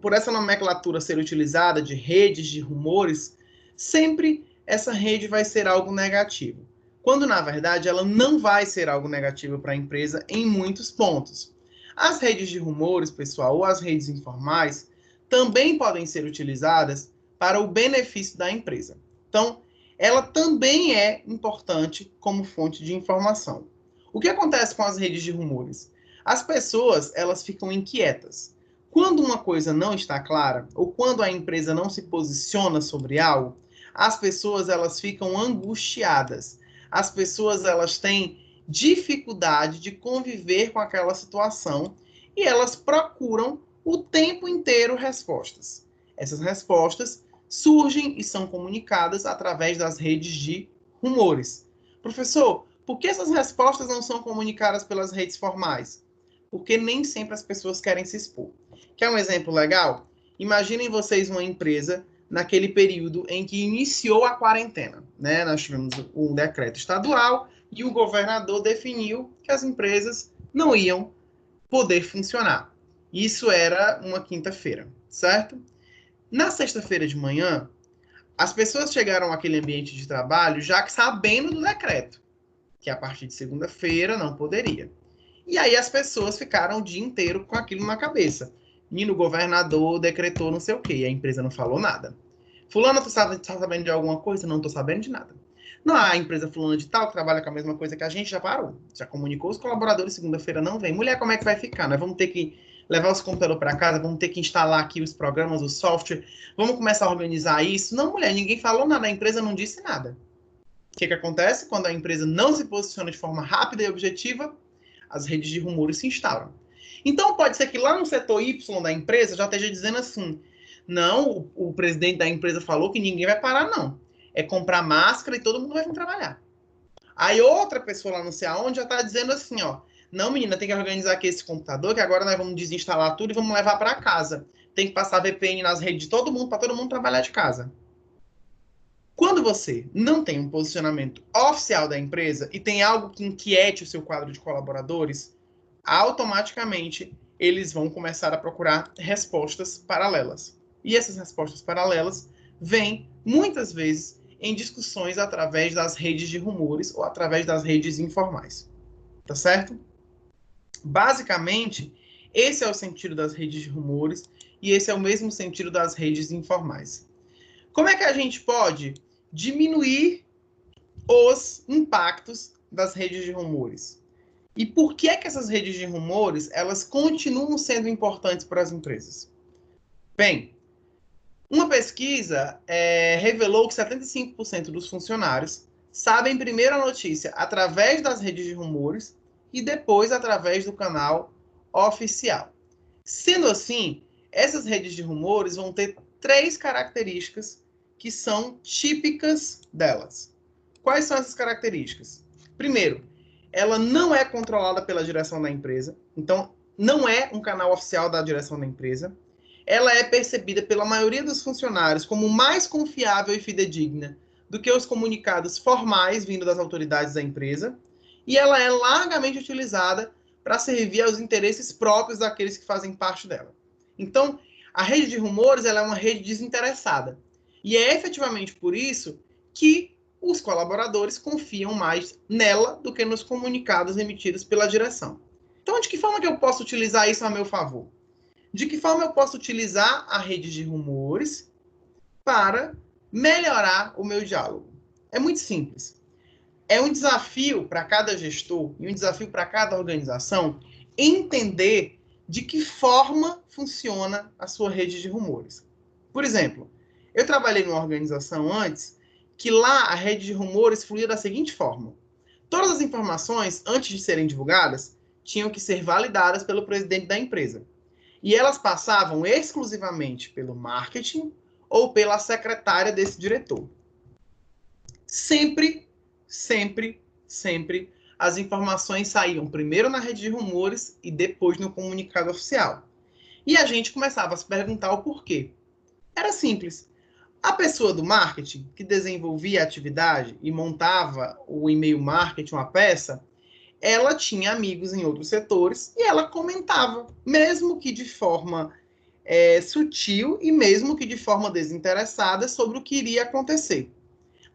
por essa nomenclatura ser utilizada de redes de rumores, sempre essa rede vai ser algo negativo. Quando, na verdade, ela não vai ser algo negativo para a empresa em muitos pontos. As redes de rumores, pessoal, ou as redes informais, também podem ser utilizadas para o benefício da empresa. Então, ela também é importante como fonte de informação. O que acontece com as redes de rumores? As pessoas, elas ficam inquietas. Quando uma coisa não está clara, ou quando a empresa não se posiciona sobre algo, as pessoas, elas ficam angustiadas. As pessoas, elas têm dificuldade de conviver com aquela situação e elas procuram o tempo inteiro respostas. Essas respostas surgem e são comunicadas através das redes de rumores. Professor, por que essas respostas não são comunicadas pelas redes formais? Porque nem sempre as pessoas querem se expor. Quer um exemplo legal? Imaginem vocês uma empresa naquele período em que iniciou a quarentena, né? Nós tivemos um decreto estadual e o governador definiu que as empresas não iam poder funcionar. Isso era uma quinta-feira, certo? Na sexta-feira de manhã, as pessoas chegaram àquele ambiente de trabalho já sabendo do decreto, que a partir de segunda-feira não poderia. E aí as pessoas ficaram o dia inteiro com aquilo na cabeça. E o governador decretou não sei o quê, e a empresa não falou nada. Fulano, tu tá sabendo de alguma coisa? Não tô sabendo de nada. Não, a empresa fulana de tal, que trabalha com a mesma coisa que a gente, já parou. Já comunicou os colaboradores, segunda-feira não vem. Mulher, como é que vai ficar? Nós vamos ter que levar os computadores para casa, vamos ter que instalar aqui os programas, o software, vamos começar a organizar isso. Não, mulher, ninguém falou nada, a empresa não disse nada. O que acontece? Quando a empresa não se posiciona de forma rápida e objetiva, as redes de rumores se instalam. Então, pode ser que lá no setor Y da empresa já esteja dizendo assim, não, o presidente da empresa falou que ninguém vai parar, não. É comprar máscara e todo mundo vai vir trabalhar. Aí outra pessoa lá não sei aonde já está dizendo assim, ó, Não, menina, tem que organizar aqui esse computador, que agora nós vamos desinstalar tudo e vamos levar para casa. Tem que passar VPN nas redes de todo mundo, para todo mundo trabalhar de casa. Quando você não tem um posicionamento oficial da empresa e tem algo que inquiete o seu quadro de colaboradores, automaticamente eles vão começar a procurar respostas paralelas. E essas respostas paralelas vêm, muitas vezes, em discussões através das redes de rumores ou através das redes informais. Tá certo? Basicamente, esse é o sentido das redes de rumores e esse é o mesmo sentido das redes informais. Como é que a gente pode diminuir os impactos das redes de rumores? E por que é que essas redes de rumores, elas continuam sendo importantes para as empresas? Bem, uma pesquisa revelou que 75% dos funcionários sabem primeiro a notícia através das redes de rumores e depois através do canal oficial. Sendo assim, essas redes de rumores vão ter 3 características que são típicas delas. Quais são essas características? Primeiro, ela não é controlada pela direção da empresa, então não é um canal oficial da direção da empresa. Ela é percebida pela maioria dos funcionários como mais confiável e fidedigna do que os comunicados formais vindo das autoridades da empresa, e ela é largamente utilizada para servir aos interesses próprios daqueles que fazem parte dela. Então, a rede de rumores ela é uma rede desinteressada, e é efetivamente por isso que os colaboradores confiam mais nela do que nos comunicados emitidos pela direção. Então, de que forma que eu posso utilizar isso a meu favor? De que forma eu posso utilizar a rede de rumores para melhorar o meu diálogo? É muito simples. É um desafio para cada gestor e um desafio para cada organização entender de que forma funciona a sua rede de rumores. Por exemplo, eu trabalhei numa organização antes que lá a rede de rumores fluía da seguinte forma. Todas as informações, antes de serem divulgadas, tinham que ser validadas pelo presidente da empresa. E elas passavam exclusivamente pelo marketing ou pela secretária desse diretor. Sempre as informações saíam primeiro na rede de rumores e depois no comunicado oficial. E a gente começava a se perguntar o porquê. Era simples. A pessoa do marketing, que desenvolvia a atividade e montava o e-mail marketing, uma peça, ela tinha amigos em outros setores e ela comentava, mesmo que de forma sutil e mesmo que de forma desinteressada, sobre o que iria acontecer.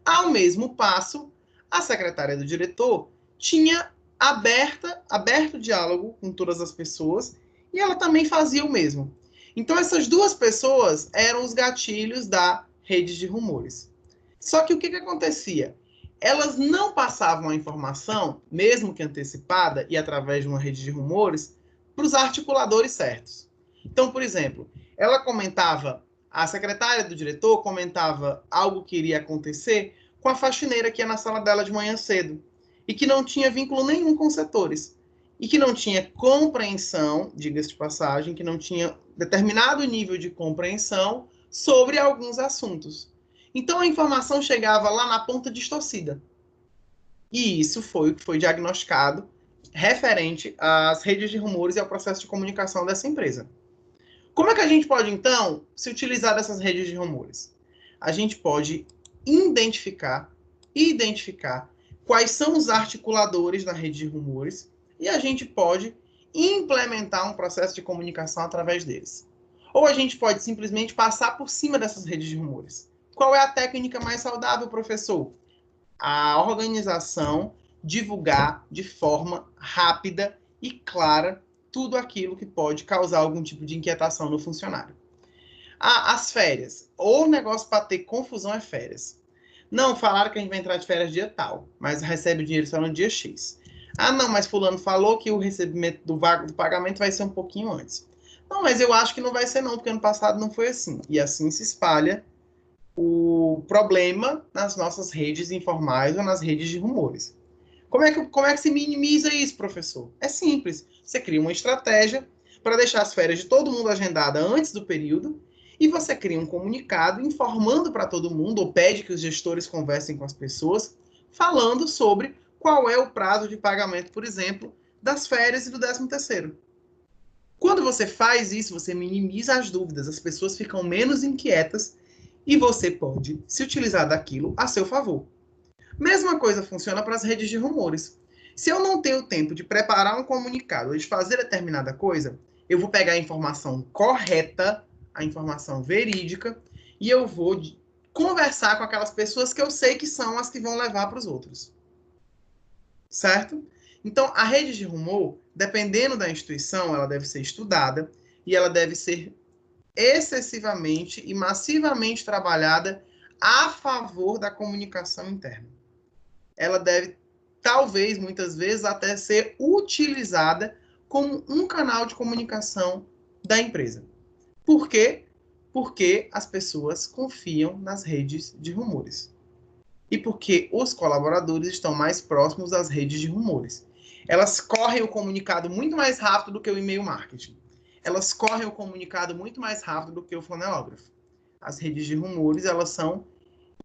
Ao mesmo passo, a secretária do diretor tinha aberto diálogo com todas as pessoas e ela também fazia o mesmo. Então, essas duas pessoas eram os gatilhos da rede de rumores. Só que o que acontecia? Elas não passavam a informação, mesmo que antecipada e através de uma rede de rumores, para os articuladores certos. Então, por exemplo, a secretária do diretor comentava algo que iria acontecer com a faxineira que ia na sala dela de manhã cedo e que não tinha vínculo nenhum com os setores e que não tinha compreensão, diga-se de passagem, que não tinha determinado nível de compreensão sobre alguns assuntos. Então, a informação chegava lá na ponta distorcida. E isso foi o que foi diagnosticado referente às redes de rumores e ao processo de comunicação dessa empresa. Como é que a gente pode, então, se utilizar dessas redes de rumores? A gente pode identificar quais são os articuladores da rede de rumores e a gente pode implementar um processo de comunicação através deles. Ou a gente pode simplesmente passar por cima dessas redes de rumores. Qual é a técnica mais saudável, professor? A organização divulgar de forma rápida e clara tudo aquilo que pode causar algum tipo de inquietação no funcionário. As férias. O negócio para ter confusão é férias. Não, falaram que a gente vai entrar de férias dia tal, mas recebe o dinheiro só no dia X. Ah, não, mas fulano falou que o recebimento do pagamento vai ser um pouquinho antes. Não, mas eu acho que não vai ser não, porque ano passado não foi assim. E assim se espalha o problema nas nossas redes informais ou nas redes de rumores. Como é que se minimiza isso, professor? É simples. Você cria uma estratégia para deixar as férias de todo mundo agendada antes do período e você cria um comunicado informando para todo mundo ou pede que os gestores conversem com as pessoas falando sobre qual é o prazo de pagamento, por exemplo, das férias e do 13º. Quando você faz isso, você minimiza as dúvidas, as pessoas ficam menos inquietas e você pode se utilizar daquilo a seu favor. Mesma coisa funciona para as redes de rumores. Se eu não tenho tempo de preparar um comunicado ou de fazer determinada coisa, eu vou pegar a informação correta, a informação verídica, e eu vou conversar com aquelas pessoas que eu sei que são as que vão levar para os outros. Certo? Então, a rede de rumor, dependendo da instituição, ela deve ser estudada e ela deve ser excessivamente e massivamente trabalhada a favor da comunicação interna. Ela deve, talvez, muitas vezes, até ser utilizada como um canal de comunicação da empresa. Por quê? Porque as pessoas confiam nas redes de rumores. E porque os colaboradores estão mais próximos das redes de rumores. Elas correm o comunicado muito mais rápido do que o e-mail marketing. Elas correm o comunicado muito mais rápido do que o fonelógrafo. As redes de rumores, elas são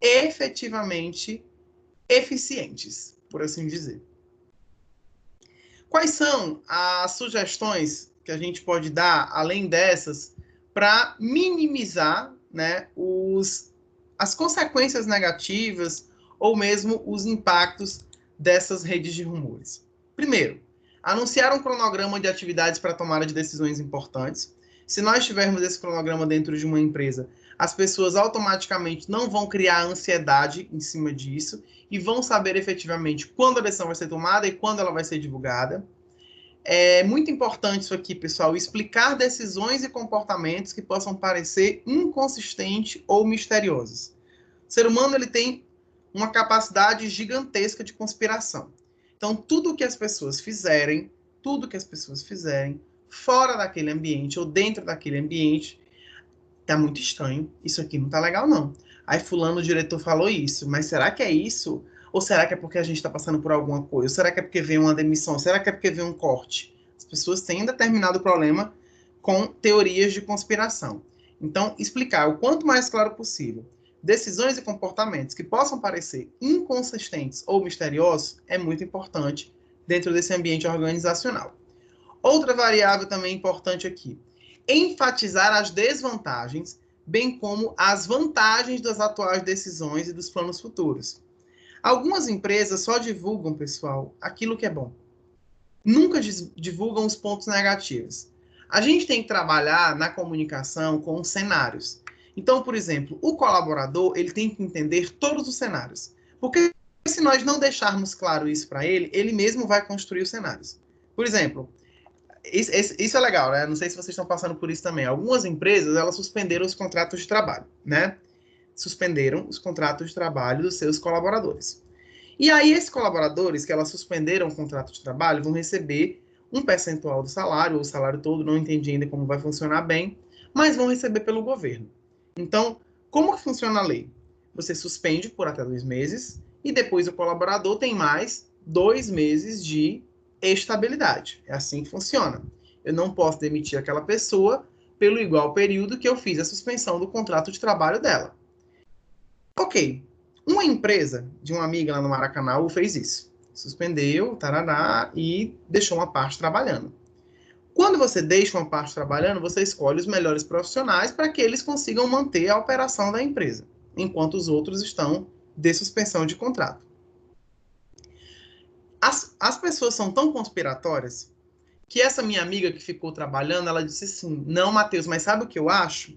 efetivamente eficientes, por assim dizer. Quais são as sugestões que a gente pode dar, além dessas, para minimizar, né, as consequências negativas ou mesmo os impactos dessas redes de rumores? Primeiro, anunciar um cronograma de atividades para tomada de decisões importantes. Se nós tivermos esse cronograma dentro de uma empresa, as pessoas automaticamente não vão criar ansiedade em cima disso e vão saber efetivamente quando a decisão vai ser tomada e quando ela vai ser divulgada. É muito importante isso aqui, pessoal, explicar decisões e comportamentos que possam parecer inconsistentes ou misteriosos. O ser humano, ele tem uma capacidade gigantesca de conspiração. Então, tudo que as pessoas fizerem fora daquele ambiente ou dentro daquele ambiente, tá muito estranho. Isso aqui não tá legal, não. Aí fulano, o diretor, falou isso, mas será que é isso? Ou será que é porque a gente está passando por alguma coisa? Ou será que é porque veio uma demissão? Será que é porque veio um corte? As pessoas têm determinado problema com teorias de conspiração. Então, explicar o quanto mais claro possível decisões e comportamentos que possam parecer inconsistentes ou misteriosos é muito importante dentro desse ambiente organizacional. Outra variável também importante aqui, enfatizar as desvantagens, bem como as vantagens das atuais decisões e dos planos futuros. Algumas empresas só divulgam, pessoal, aquilo que é bom. Nunca divulgam os pontos negativos. A gente tem que trabalhar na comunicação com cenários. Então, por exemplo, o colaborador, ele tem que entender todos os cenários. Porque se nós não deixarmos claro isso para ele, ele mesmo vai construir os cenários. Por exemplo, isso é legal, né? Não sei se vocês estão passando por isso também. Algumas empresas, elas suspenderam os contratos de trabalho, né? Suspenderam os contratos de trabalho dos seus colaboradores. E aí, esses colaboradores que elas suspenderam o contrato de trabalho vão receber um percentual do salário, ou o salário todo, não entendi ainda como vai funcionar bem, mas vão receber pelo governo. Então, como que funciona a lei? Você suspende por até 2 meses e depois o colaborador tem mais 2 meses de estabilidade. É assim que funciona. Eu não posso demitir aquela pessoa pelo igual período que eu fiz a suspensão do contrato de trabalho dela. Ok. Uma empresa de uma amiga lá no Maracanã fez isso. Suspendeu, tarará, e deixou uma parte trabalhando. Quando você deixa uma parte trabalhando, você escolhe os melhores profissionais para que eles consigam manter a operação da empresa, enquanto os outros estão de suspensão de contrato. As pessoas são tão conspiratórias que essa minha amiga que ficou trabalhando, ela disse assim, não, Matheus, mas sabe o que eu acho?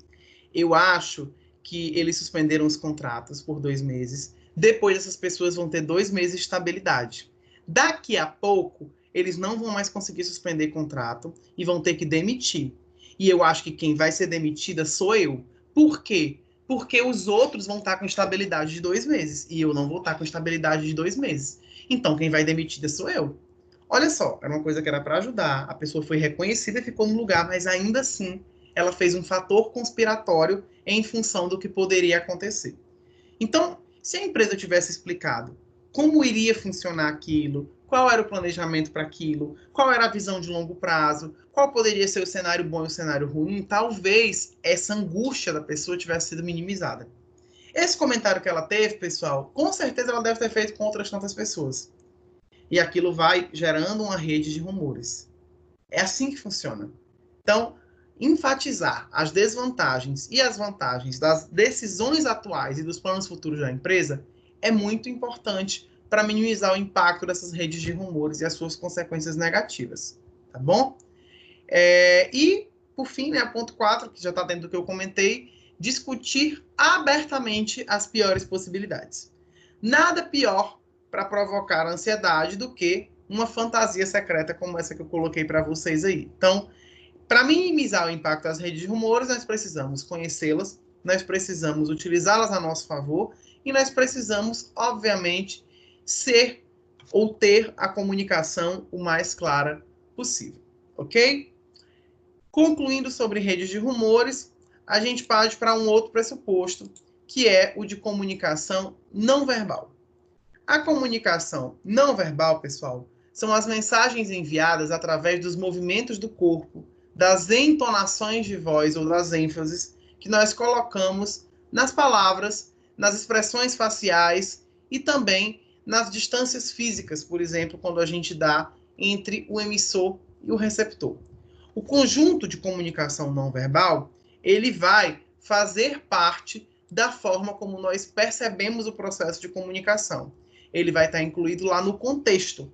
Eu acho que eles suspenderam os contratos por 2 meses, depois essas pessoas vão ter 2 meses de estabilidade. Daqui a pouco, eles não vão mais conseguir suspender contrato e vão ter que demitir. E eu acho que quem vai ser demitida sou eu. Por quê? Porque os outros vão estar com estabilidade de 2 meses e eu não vou estar com estabilidade de 2 meses. Então, quem vai demitida sou eu. Olha só, era uma coisa que era para ajudar. A pessoa foi reconhecida e ficou no lugar, mas ainda assim, ela fez um fator conspiratório em função do que poderia acontecer. Então, se a empresa tivesse explicado como iria funcionar aquilo, qual era o planejamento para aquilo, qual era a visão de longo prazo, qual poderia ser o cenário bom e o cenário ruim, talvez essa angústia da pessoa tivesse sido minimizada. Esse comentário que ela teve, pessoal, com certeza ela deve ter feito com outras tantas pessoas. e aquilo vai gerando uma rede de rumores. É assim que funciona. Então, enfatizar as desvantagens e as vantagens das decisões atuais e dos planos futuros da empresa é muito importante para minimizar o impacto dessas redes de rumores e as suas consequências negativas, tá bom? E, por fim, né, ponto 4, que já está dentro do que eu comentei, discutir abertamente as piores possibilidades. Nada pior para provocar ansiedade do que uma fantasia secreta como essa que eu coloquei para vocês aí. Então, para minimizar o impacto das redes de rumores, nós precisamos conhecê-las, nós precisamos utilizá-las a nosso favor e nós precisamos, obviamente, ser ou ter a comunicação o mais clara possível, ok? Concluindo sobre redes de rumores, a gente parte para um outro pressuposto, que é o de comunicação não verbal. A comunicação não verbal, pessoal, são as mensagens enviadas através dos movimentos do corpo, das entonações de voz ou das ênfases que nós colocamos nas palavras, nas expressões faciais e também nas distâncias físicas, por exemplo, quando a gente dá entre o emissor e o receptor. O conjunto de comunicação não verbal, ele vai fazer parte da forma como nós percebemos o processo de comunicação. Ele vai estar incluído lá no contexto.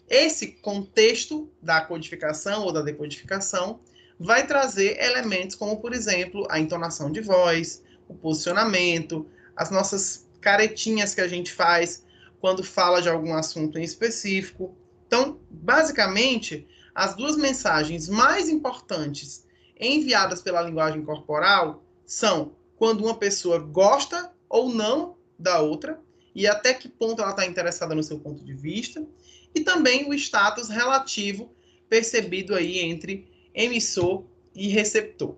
Esse contexto da codificação ou da decodificação vai trazer elementos como, por exemplo, a entonação de voz, o posicionamento, as nossas caretinhas que a gente faz quando fala de algum assunto em específico. Então, basicamente, as duas mensagens mais importantes enviadas pela linguagem corporal são quando uma pessoa gosta ou não da outra e até que ponto ela está interessada no seu ponto de vista, e também o status relativo percebido aí entre emissor e receptor.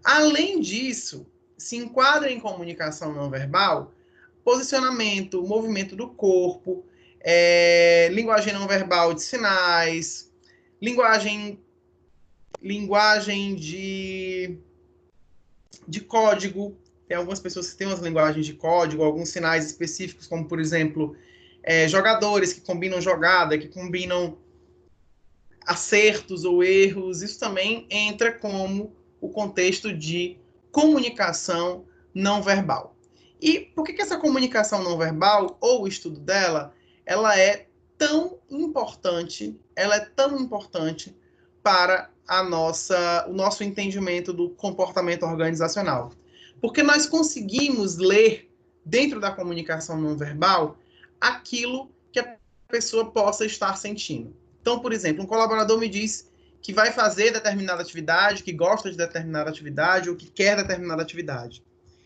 Além disso, se enquadra em comunicação não verbal posicionamento, movimento do corpo, linguagem não verbal de sinais, linguagem de código. Tem algumas pessoas que têm umas linguagens de código, alguns sinais específicos, como, por exemplo, jogadores que combinam jogada, que combinam acertos ou erros. Isso também entra como o contexto de comunicação não verbal. E por que essa comunicação não verbal, ou o estudo dela, ela é tão importante para o nosso entendimento do comportamento organizacional? Porque nós conseguimos ler, dentro da comunicação não verbal, aquilo que a pessoa possa estar sentindo. Então, por exemplo, um colaborador me diz que vai fazer determinada atividade, que gosta de determinada atividade, ou que quer determinada atividade.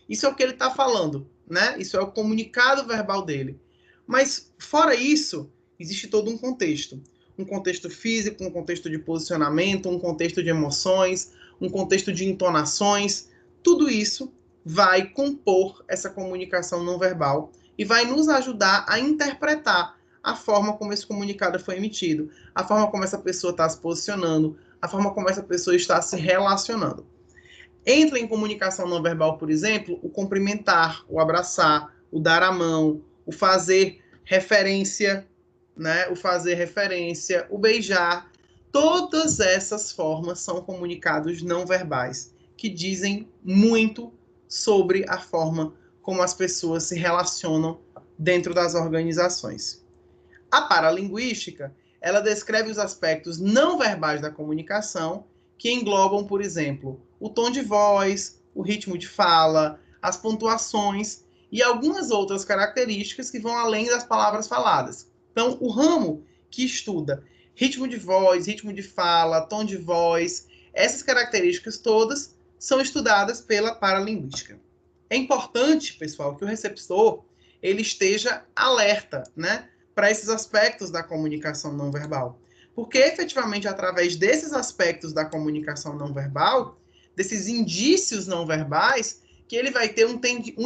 Isso é o que ele está falando, né? Isso é o comunicado verbal dele. Mas, fora isso, existe todo um contexto físico, um contexto de posicionamento, um contexto de emoções, um contexto de entonações. Tudo isso vai compor essa comunicação não verbal e vai nos ajudar a interpretar a forma como esse comunicado foi emitido, a forma como essa pessoa está se posicionando, a forma como essa pessoa está se relacionando. Entra em comunicação não verbal, por exemplo, o cumprimentar, o abraçar, o dar a mão, o fazer referência, né? O beijar. Todas essas formas são comunicados não verbais, que dizem muito sobre a forma como as pessoas se relacionam dentro das organizações. A paralinguística, ela descreve os aspectos não verbais da comunicação, que englobam, por exemplo, o tom de voz, o ritmo de fala, as pontuações e algumas outras características que vão além das palavras faladas. Então, o ramo que estuda ritmo de voz, ritmo de fala, tom de voz, essas características todas são estudadas pela paralinguística. É importante, pessoal, que o receptor ele esteja alerta, né, para esses aspectos da comunicação não verbal. Porque, efetivamente, através desses aspectos da comunicação não verbal, desses indícios não verbais, que ele vai ter um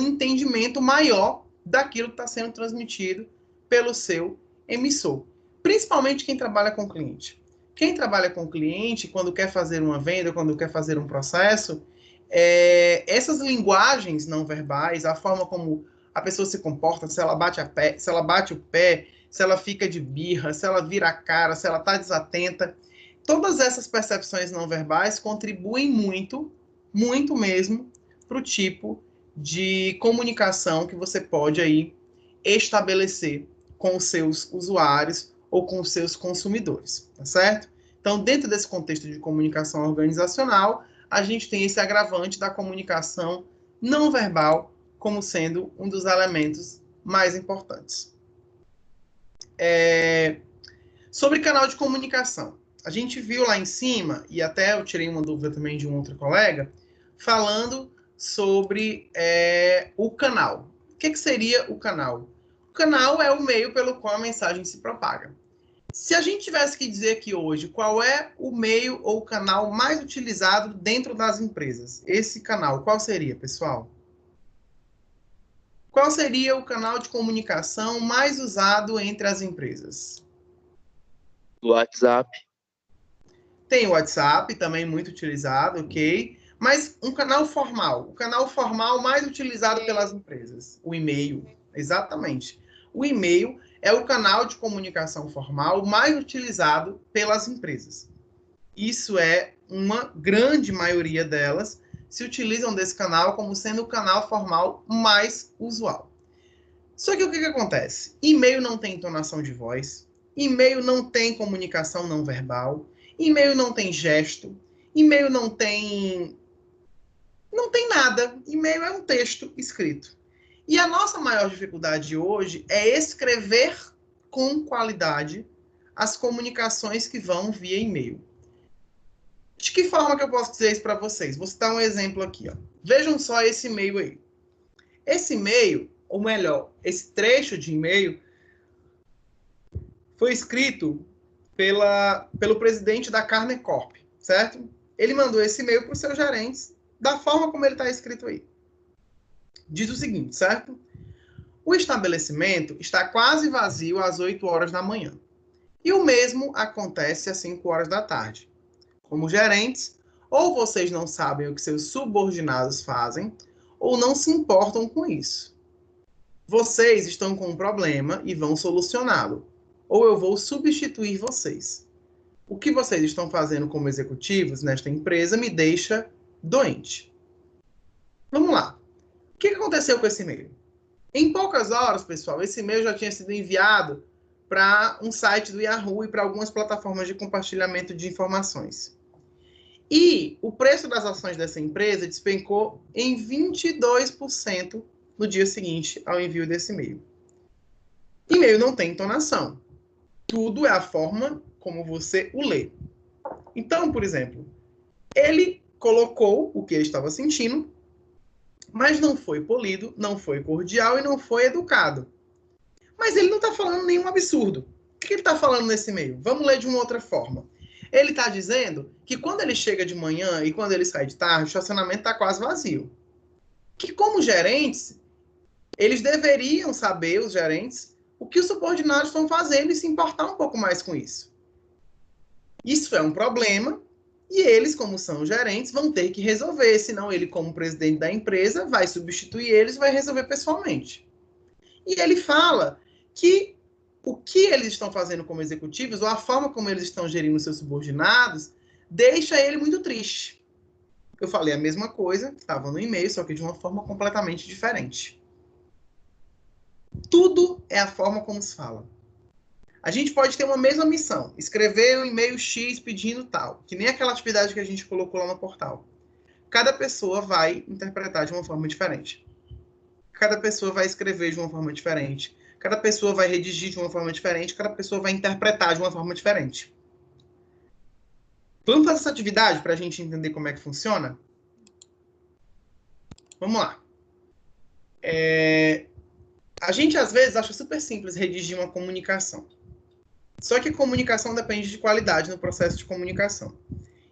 entendimento maior daquilo que está sendo transmitido pelo seu emissor. Principalmente quem trabalha com cliente. Quem trabalha com cliente, quando quer fazer uma venda, quando quer fazer um processo, essas linguagens não verbais, a forma como a pessoa se comporta, se ela bate o pé, se ela fica de birra, se ela vira a cara, se ela está desatenta. Todas essas percepções não verbais contribuem muito, muito mesmo, para o tipo de comunicação que você pode aí estabelecer com os seus usuários ou com os seus consumidores, tá certo? Então, dentro desse contexto de comunicação organizacional, a gente tem esse agravante da comunicação não verbal como sendo um dos elementos mais importantes. Sobre canal de comunicação. A gente viu lá em cima, e até eu tirei uma dúvida também de um outro colega, falando sobre o canal. O que seria o canal? O canal é o meio pelo qual a mensagem se propaga. Se a gente tivesse que dizer aqui hoje qual é o meio ou o canal mais utilizado dentro das empresas, esse canal, qual seria, pessoal? Qual seria o canal de comunicação mais usado entre as empresas? O WhatsApp. Tem o WhatsApp, também muito utilizado, ok? Mas um canal formal, o canal formal mais utilizado pelas empresas, o e-mail, exatamente. O e-mail é o canal de comunicação formal mais utilizado pelas empresas. Isso é uma grande maioria delas se utilizam desse canal como sendo o canal formal mais usual. Só que o que acontece? E-mail não tem entonação de voz, e-mail não tem comunicação não verbal, e-mail não tem gesto, e-mail não tem nada. E-mail é um texto escrito. E a nossa maior dificuldade hoje é escrever com qualidade as comunicações que vão via e-mail. De que forma que eu posso dizer isso para vocês? Vou citar um exemplo aqui. Ó. Vejam só esse e-mail aí. Esse e-mail, ou melhor, esse trecho de e-mail, foi escrito pelo presidente da Carne Corp, certo? Ele mandou esse e-mail para os seus gerentes da forma como ele está escrito aí. Diz o seguinte, certo? O estabelecimento está quase vazio às 8 horas da manhã. E o mesmo acontece às 5 horas da tarde. Como gerentes, ou vocês não sabem o que seus subordinados fazem, ou não se importam com isso. Vocês estão com um problema e vão solucioná-lo, ou eu vou substituir vocês. O que vocês estão fazendo como executivos nesta empresa me deixa doente. Vamos lá. O que aconteceu com esse e-mail? Em poucas horas, pessoal, esse e-mail já tinha sido enviado para um site do Yahoo e para algumas plataformas de compartilhamento de informações. E o preço das ações dessa empresa despencou em 22% no dia seguinte ao envio desse e-mail. E-mail não tem entonação. Tudo é a forma como você o lê. Então, por exemplo, ele colocou o que ele estava sentindo, mas não foi polido, não foi cordial e não foi educado. Mas ele não está falando nenhum absurdo. O que ele está falando nesse e-mail? Vamos ler de uma outra forma. Ele está dizendo que quando ele chega de manhã e quando ele sai de tarde, o estacionamento está quase vazio. Que como gerentes, eles deveriam saber, os gerentes, o que os subordinados estão fazendo e se importar um pouco mais com isso. Isso é um problema e eles, como são gerentes, vão ter que resolver, senão ele, como presidente da empresa, vai substituir eles e vai resolver pessoalmente. E ele fala que o que eles estão fazendo como executivos, ou a forma como eles estão gerindo seus subordinados, deixa ele muito triste. Eu falei a mesma coisa que estava no e-mail, só que de uma forma completamente diferente. Tudo é a forma como se fala. A gente pode ter uma mesma missão, escrever um e-mail X pedindo tal, que nem aquela atividade que a gente colocou lá no portal. Cada pessoa vai interpretar de uma forma diferente. Cada pessoa vai escrever de uma forma diferente. Cada pessoa vai redigir de uma forma diferente. Cada pessoa vai interpretar de uma forma diferente. Vamos fazer essa atividade para a gente entender como é que funciona? Vamos lá. A gente, às vezes, acha super simples redigir uma comunicação. Só que a comunicação depende de qualidade no processo de comunicação.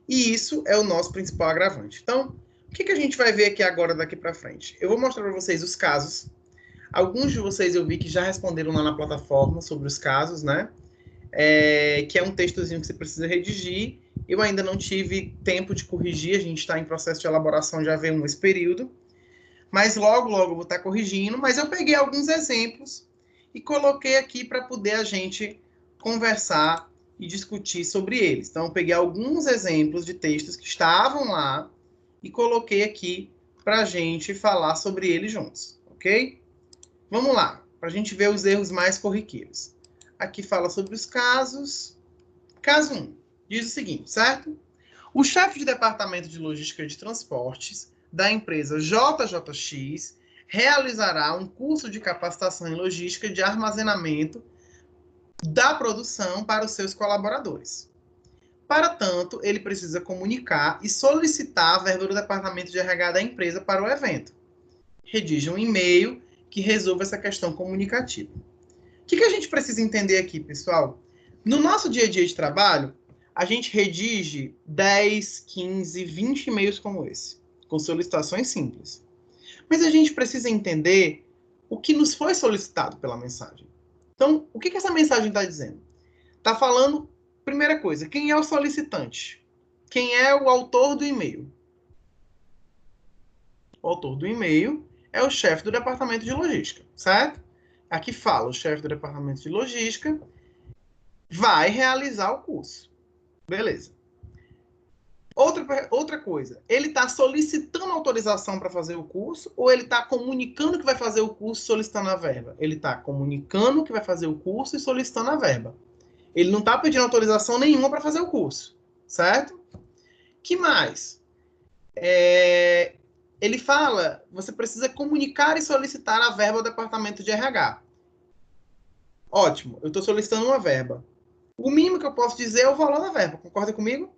E isso é o nosso principal agravante. Então, o que a gente vai ver aqui agora, daqui para frente? Eu vou mostrar para vocês os casos. Alguns de vocês eu vi que já responderam lá na plataforma sobre os casos, né? Que é um textozinho que você precisa redigir. Eu ainda não tive tempo de corrigir, a gente está em processo de elaboração já vem esse período. Mas logo eu vou estar corrigindo. Mas eu peguei alguns exemplos e coloquei aqui para poder a gente conversar e discutir sobre eles. Então, eu peguei alguns exemplos de textos que estavam lá e coloquei aqui para a gente falar sobre eles juntos, ok? Vamos lá, para a gente ver os erros mais corriqueiros. Aqui fala sobre os casos. Caso 1, diz o seguinte, certo? O chefe de departamento de logística de transportes da empresa JJX realizará um curso de capacitação em logística de armazenamento da produção para os seus colaboradores. Para tanto, ele precisa comunicar e solicitar a verba do departamento de RH da empresa para o evento. Redija um e-mail que resolva essa questão comunicativa. O que a gente precisa entender aqui, pessoal? No nosso dia a dia de trabalho, a gente redige 10, 15, 20 e-mails como esse, com solicitações simples. Mas a gente precisa entender o que nos foi solicitado pela mensagem. Então, o que essa mensagem está dizendo? Está falando, primeira coisa, quem é o solicitante? Quem é o autor do e-mail? O autor do e-mail é o chefe do departamento de logística, certo? Aqui fala, o chefe do departamento de logística vai realizar o curso. Beleza. Outra coisa, ele está solicitando autorização para fazer o curso ou ele está comunicando que vai fazer o curso solicitando a verba? Ele está comunicando que vai fazer o curso e solicitando a verba. Ele não está pedindo autorização nenhuma para fazer o curso, certo? Que mais? Ele fala, você precisa comunicar e solicitar a verba ao departamento de RH. Ótimo, eu estou solicitando uma verba. O mínimo que eu posso dizer é o valor da verba, concorda comigo?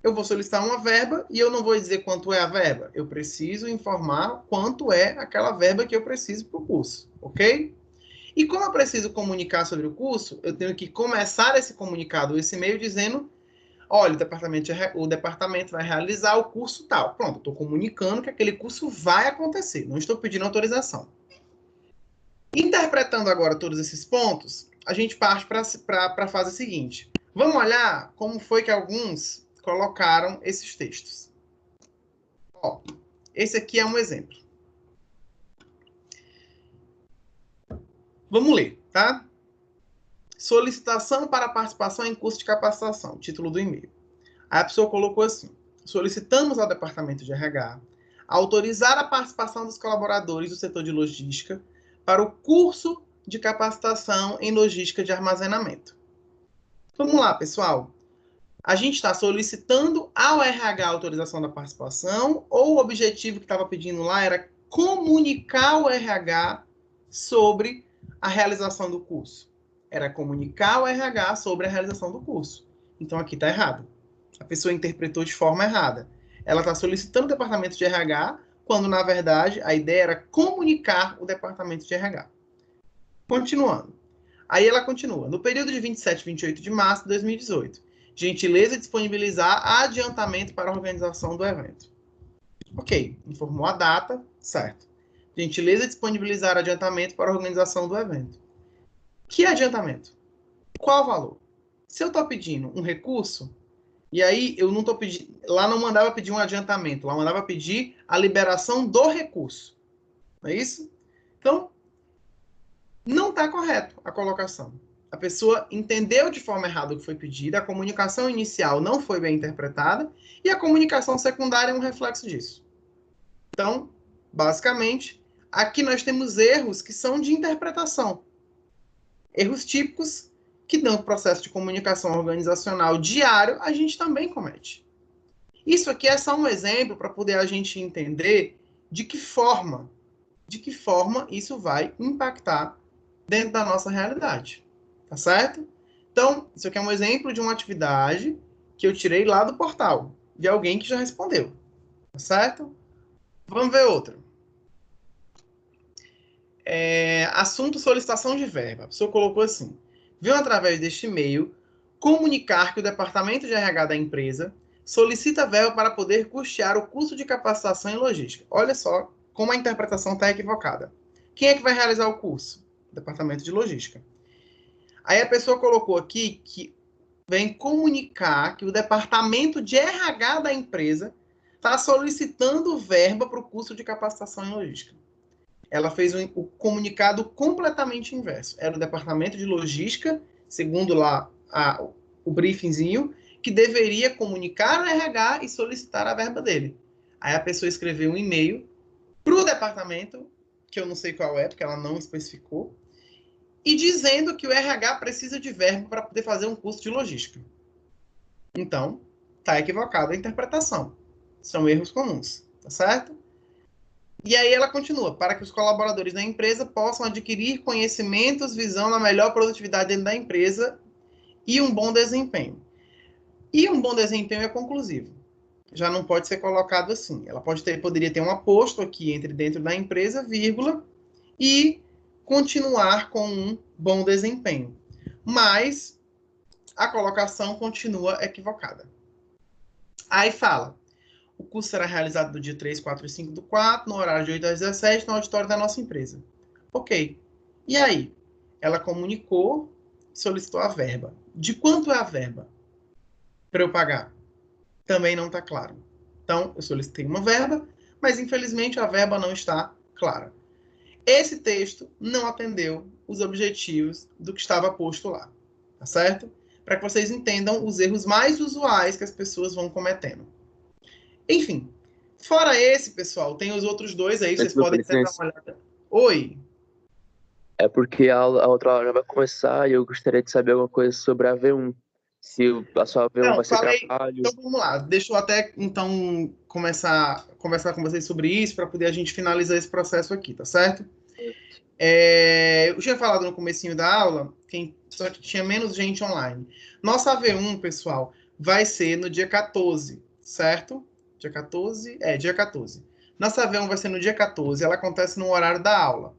Eu vou solicitar uma verba e eu não vou dizer quanto é a verba. Eu preciso informar quanto é aquela verba que eu preciso para o curso, ok? E como eu preciso comunicar sobre o curso, eu tenho que começar esse comunicado, esse e-mail, dizendo, olha, o departamento vai realizar o curso tal. Pronto, estou comunicando que aquele curso vai acontecer, não estou pedindo autorização. Interpretando agora todos esses pontos, a gente parte para a fase seguinte. Vamos olhar como foi que alguns colocaram esses textos. Ó, esse aqui é um exemplo. Vamos ler, tá? Solicitação para participação em curso de capacitação, título do e-mail. Aí a pessoa colocou assim, solicitamos ao departamento de RH autorizar a participação dos colaboradores do setor de logística para o curso de capacitação em logística de armazenamento. Vamos lá, pessoal. A gente está solicitando ao RH a autorização da participação ou o objetivo que estava pedindo lá era comunicar ao RH sobre a realização do curso? Era comunicar ao RH sobre a realização do curso. Então, aqui está errado. A pessoa interpretou de forma errada. Ela está solicitando o departamento de RH, quando, na verdade, a ideia era comunicar o departamento de RH. Continuando. Aí ela continua. No período de 27 e 28 de março de 2018, gentileza disponibilizar adiantamento para a organização do evento. Ok, informou a data, certo. Gentileza disponibilizar adiantamento para a organização do evento. Que adiantamento? Qual o valor? Se eu estou pedindo um recurso, e aí eu não estou pedindo... Lá não mandava pedir um adiantamento, lá mandava pedir a liberação do recurso. Não é isso? Então, não está correto a colocação. A pessoa entendeu de forma errada o que foi pedido, a comunicação inicial não foi bem interpretada, e a comunicação secundária é um reflexo disso. Então, basicamente, aqui nós temos erros que são de interpretação. Erros típicos que no processo de comunicação organizacional diário a gente também comete. Isso aqui é só um exemplo para poder a gente entender de que forma isso vai impactar dentro da nossa realidade. Tá certo? Então, isso aqui é um exemplo de uma atividade que eu tirei lá do portal, de alguém que já respondeu. Tá certo? Vamos ver outra. Assunto solicitação de verba. A pessoa colocou assim, viu através deste e-mail comunicar que o departamento de RH da empresa solicita verba para poder custear o curso de capacitação em logística. Olha só como a interpretação está equivocada. Quem é que vai realizar o curso? O departamento de logística. Aí a pessoa colocou aqui que vem comunicar que o departamento de RH da empresa está solicitando verba para o curso de capacitação em logística. ela fez o comunicado completamente inverso. Era o departamento de logística, segundo lá o briefingzinho, que deveria comunicar no RH e solicitar a verba dele. Aí a pessoa escreveu um e-mail para o departamento, que eu não sei qual é, porque ela não especificou, e dizendo que o RH precisa de verba para poder fazer um curso de logística. Então, está equivocada a interpretação. São erros comuns, tá certo? E aí ela continua, para que os colaboradores da empresa possam adquirir conhecimentos visando a melhor produtividade dentro da empresa e um bom desempenho. E um bom desempenho é conclusivo. Já não pode ser colocado assim. Ela poderia ter um aposto aqui dentro da empresa, vírgula, e continuar com um bom desempenho. Mas a colocação continua equivocada. Aí fala, o curso será realizado do dia 3, 4 e 5 do 4, no horário de 8 às 17, no auditório da nossa empresa. Ok. E aí? Ela comunicou, solicitou a verba. De quanto é a verba para eu pagar? Também não está claro. Então, eu solicitei uma verba, mas infelizmente a verba não está clara. Esse texto não atendeu os objetivos do que estava posto lá, tá certo? Para que vocês entendam os erros mais usuais que as pessoas vão cometendo. Enfim, fora esse, pessoal, tem os outros dois aí, vocês podem dar uma olhada. Oi. É porque a outra aula já vai começar e eu gostaria de saber alguma coisa sobre a V1. Se a sua V1 vai ser trabalho. Então vamos lá, deixa eu até então começar a conversar com vocês sobre isso para poder a gente finalizar esse processo aqui, tá certo? Eu tinha falado no comecinho da aula só que tinha menos gente online. Nossa V1, pessoal, vai ser no dia 14, certo? Dia 14? Dia 14. Nossa V1 vai ser no dia 14, ela acontece no horário da aula.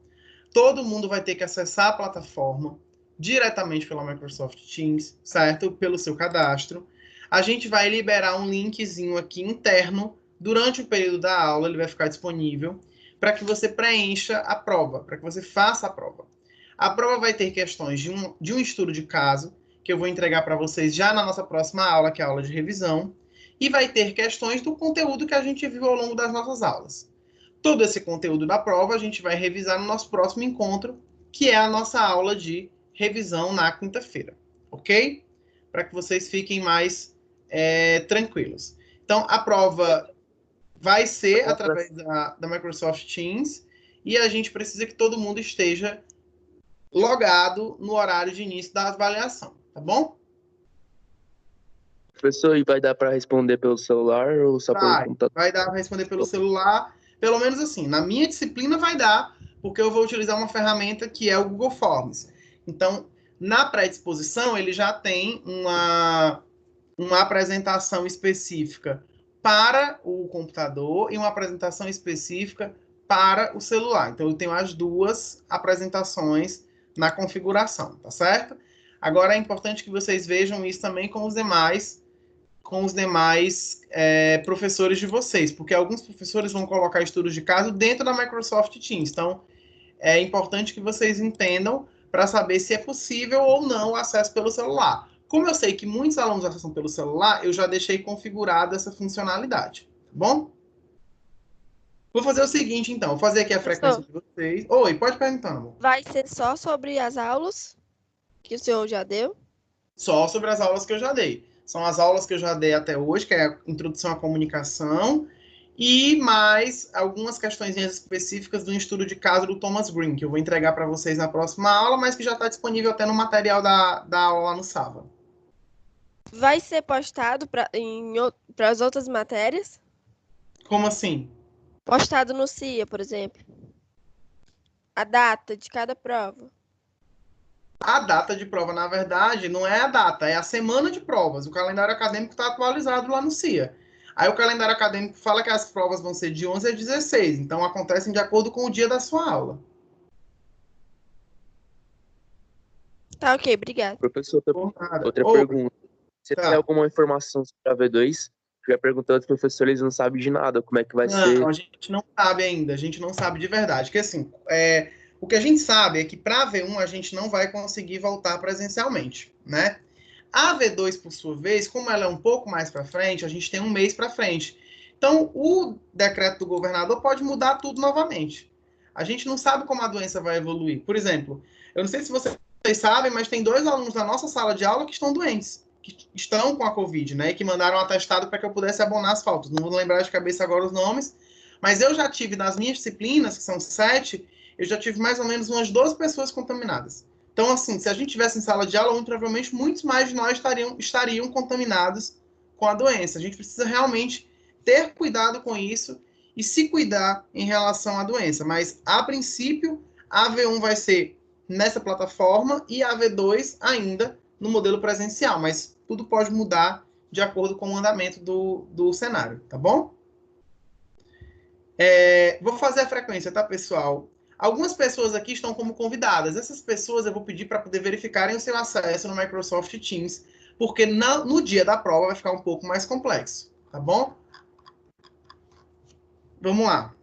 Todo mundo vai ter que acessar a plataforma diretamente pela Microsoft Teams, certo? Pelo seu cadastro. A gente vai liberar um linkzinho aqui interno durante o período da aula, ele vai ficar disponível para que você preencha a prova, para que você faça a prova. A prova vai ter questões de um estudo de caso, que eu vou entregar para vocês já na nossa próxima aula, que é a aula de revisão, e vai ter questões do conteúdo que a gente viu ao longo das nossas aulas. Todo esse conteúdo da prova a gente vai revisar no nosso próximo encontro, que é a nossa aula de revisão na quinta-feira, ok? Para que vocês fiquem mais tranquilos. Então, a prova vai ser através da Microsoft Teams e a gente precisa que todo mundo esteja logado no horário de início da avaliação, tá bom? Professor, e vai dar para responder pelo celular ou só pelo computador? Vai dar para responder pelo celular, pelo menos assim. Na minha disciplina vai dar, porque eu vou utilizar uma ferramenta que é o Google Forms. Então, na pré-disposição, ele já tem uma apresentação específica para o computador e uma apresentação específica para o celular. Então, eu tenho as duas apresentações na configuração, tá certo? Agora, é importante que vocês vejam isso também com os demais professores de vocês, porque alguns professores vão colocar estudos de caso dentro da Microsoft Teams. Então, é importante que vocês entendam para saber se é possível ou não o acesso pelo celular. Como eu sei que muitos alunos acessam pelo celular, eu já deixei configurada essa funcionalidade, tá bom? Vou fazer o seguinte, então. Vou fazer aqui a frequência de vocês. Oi, pode perguntar, amor. Vai ser só sobre as aulas que o senhor já deu? Só sobre as aulas que eu já dei. São as aulas que eu já dei até hoje, que é a introdução à comunicação, e mais algumas questões específicas do estudo de caso do Thomas Green, que eu vou entregar para vocês na próxima aula, mas que já está disponível até no material da aula lá no Sava. Vai ser postado para as outras matérias? Como assim? Postado no CIA, por exemplo. A data de cada prova. A data de prova, na verdade, não é a data, é a semana de provas. O calendário acadêmico está atualizado lá no CIA. Aí o calendário acadêmico fala que as provas vão ser de 11 a 16, então acontecem de acordo com o dia da sua aula. Tá, ok, obrigado. Professor, outra pergunta. Você tem alguma informação sobre a V2? Já perguntando aos professores, eles não sabem de nada, como é que vai ser? Não, a gente não sabe ainda, a gente não sabe de verdade. Porque assim, o que a gente sabe é que para a V1 a gente não vai conseguir voltar presencialmente, né? A V2, por sua vez, como ela é um pouco mais para frente, a gente tem um mês para frente. Então, o decreto do governador pode mudar tudo novamente. A gente não sabe como a doença vai evoluir. Por exemplo, eu não sei se vocês sabem, mas tem 2 alunos da nossa sala de aula que estão doentes, que estão com a Covid, né? E que mandaram um atestado para que eu pudesse abonar as faltas. Não vou lembrar de cabeça agora os nomes, mas eu já tive, nas minhas disciplinas, que são 7, eu já tive mais ou menos umas 12 pessoas contaminadas. Então, assim, se a gente tivesse em sala de aula, muito provavelmente muitos mais de nós estariam contaminados com a doença. A gente precisa realmente ter cuidado com isso e se cuidar em relação à doença. Mas, a princípio, a AV1 vai ser nessa plataforma e a AV2 ainda no modelo presencial. Mas tudo pode mudar de acordo com o andamento do cenário, tá bom? Vou fazer a frequência, tá, pessoal? Algumas pessoas aqui estão como convidadas. Essas pessoas eu vou pedir para poder verificarem o seu acesso no Microsoft Teams, porque no dia da prova vai ficar um pouco mais complexo, tá bom? Vamos lá.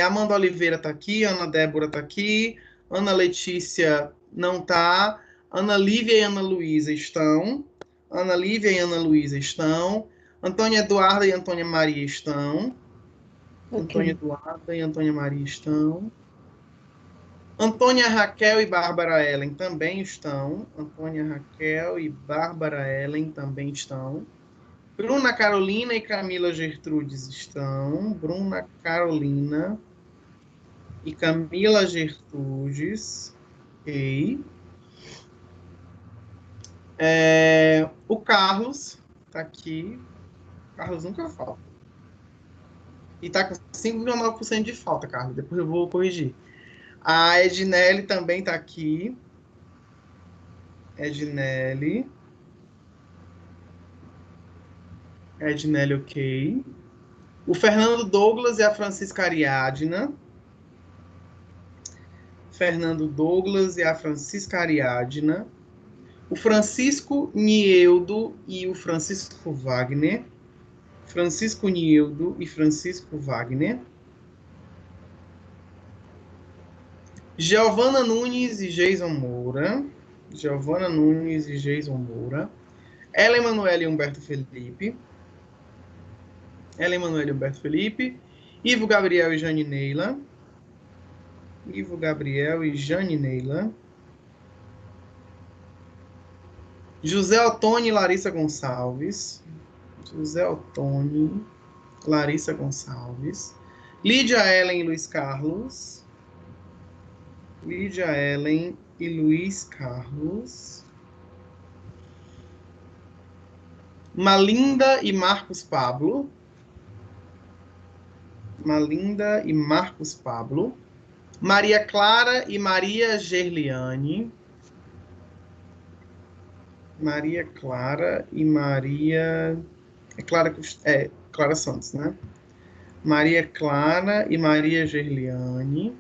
Amanda Oliveira está aqui, Ana Débora está aqui, Ana Letícia não está, Ana Lívia e Ana Luísa estão, Ana Lívia e Ana Luísa estão, Antônia Eduarda e Antônia Maria estão, Antônia Eduarda e Antônia Maria estão, Antônia Raquel e Bárbara Ellen também estão, Antônia Raquel e Bárbara Ellen também estão, Bruna Carolina e Camila Gertrudes estão. Bruna Carolina e Camila Gertrudes. Ok. O Carlos está aqui. O Carlos nunca falta. E está com 5,9% de falta, Carlos. Depois eu vou corrigir. A Ednelli também está aqui. Ednelli, ok. O Fernando Douglas e a Francisca Ariadna. Fernando Douglas e a Francisca Ariadna. O Francisco Nieldo e o Francisco Wagner. Francisco Nieldo e Francisco Wagner. Giovana Nunes e Jason Moura. Giovana Nunes e Jason Moura. Ela Emanuele e Humberto Felipe. Ela Emanuele e Humberto Felipe. Ivo Gabriel e Jane Neila. Ivo Gabriel e Jane Neila. José Otônio e Larissa Gonçalves. José Otônio, Larissa Gonçalves. Lídia Ellen e Luiz Carlos. Lídia Ellen e Luiz Carlos. Malinda e Marcos Pablo. Malinda e Marcos Pablo. Maria Clara e Maria Gerliane. Maria Clara e Maria... Clara Santos, né? Maria Clara e Maria Gerliane.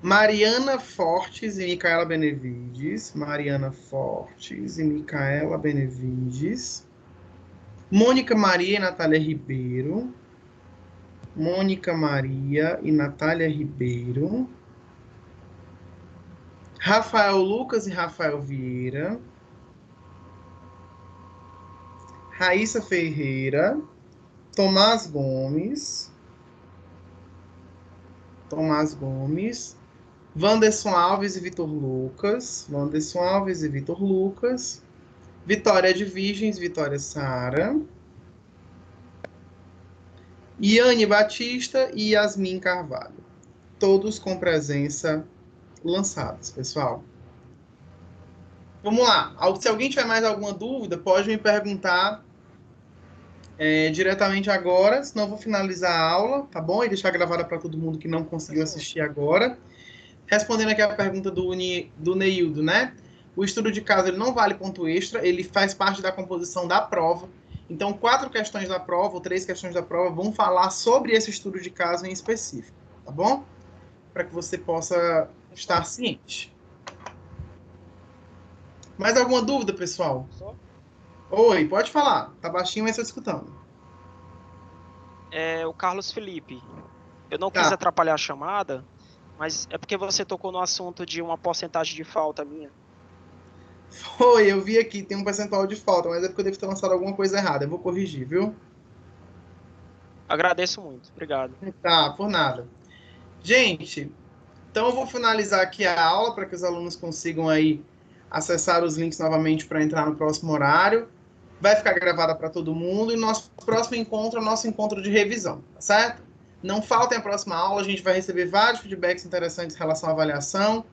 Mariana Fortes e Micaela Benevides. Mariana Fortes e Micaela Benevides. Mônica Maria e Natália Ribeiro. Mônica Maria e Natália Ribeiro. Rafael Lucas e Rafael Vieira. Raíssa Ferreira. Tomás Gomes. Tomás Gomes. Wanderson Alves e Vitor Lucas. Wanderson Alves e Vitor Lucas. Vitória de Virgens, Vitória Sara. Iane Batista e Yasmin Carvalho. Todos com presença lançados, pessoal. Vamos lá. Se alguém tiver mais alguma dúvida, pode me perguntar diretamente agora, senão eu vou finalizar a aula, tá bom? E deixar gravada para todo mundo que não conseguiu assistir agora. Respondendo aqui a pergunta do Neildo, né? O estudo de caso ele não vale ponto extra, ele faz parte da composição da prova. Então, 4 questões da prova, ou 3 questões da prova, vão falar sobre esse estudo de caso em específico, tá bom? Para que você possa estar ciente. Mais alguma dúvida, pessoal? Oi, pode falar. Tá baixinho, mas estou escutando. O Carlos Felipe. Eu não quis atrapalhar a chamada, mas é porque você tocou no assunto de uma porcentagem de falta minha. Foi, eu vi aqui, tem um percentual de falta, mas é porque eu devo ter lançado alguma coisa errada. Eu vou corrigir, viu? Agradeço muito. Obrigado. Tá, por nada. Gente, então eu vou finalizar aqui a aula para que os alunos consigam aí acessar os links novamente para entrar no próximo horário. Vai ficar gravada para todo mundo e nosso próximo encontro é o nosso encontro de revisão, tá certo? Não faltem a próxima aula, a gente vai receber vários feedbacks interessantes em relação à avaliação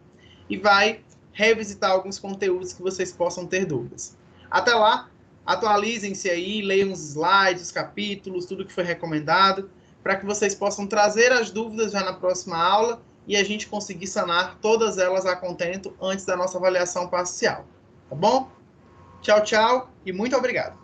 e vai revisitar alguns conteúdos que vocês possam ter dúvidas. Até lá, atualizem-se aí, leiam os slides, os capítulos, tudo que foi recomendado, para que vocês possam trazer as dúvidas já na próxima aula e a gente conseguir sanar todas elas a contento antes da nossa avaliação parcial. Tá bom? Tchau, tchau e muito obrigado.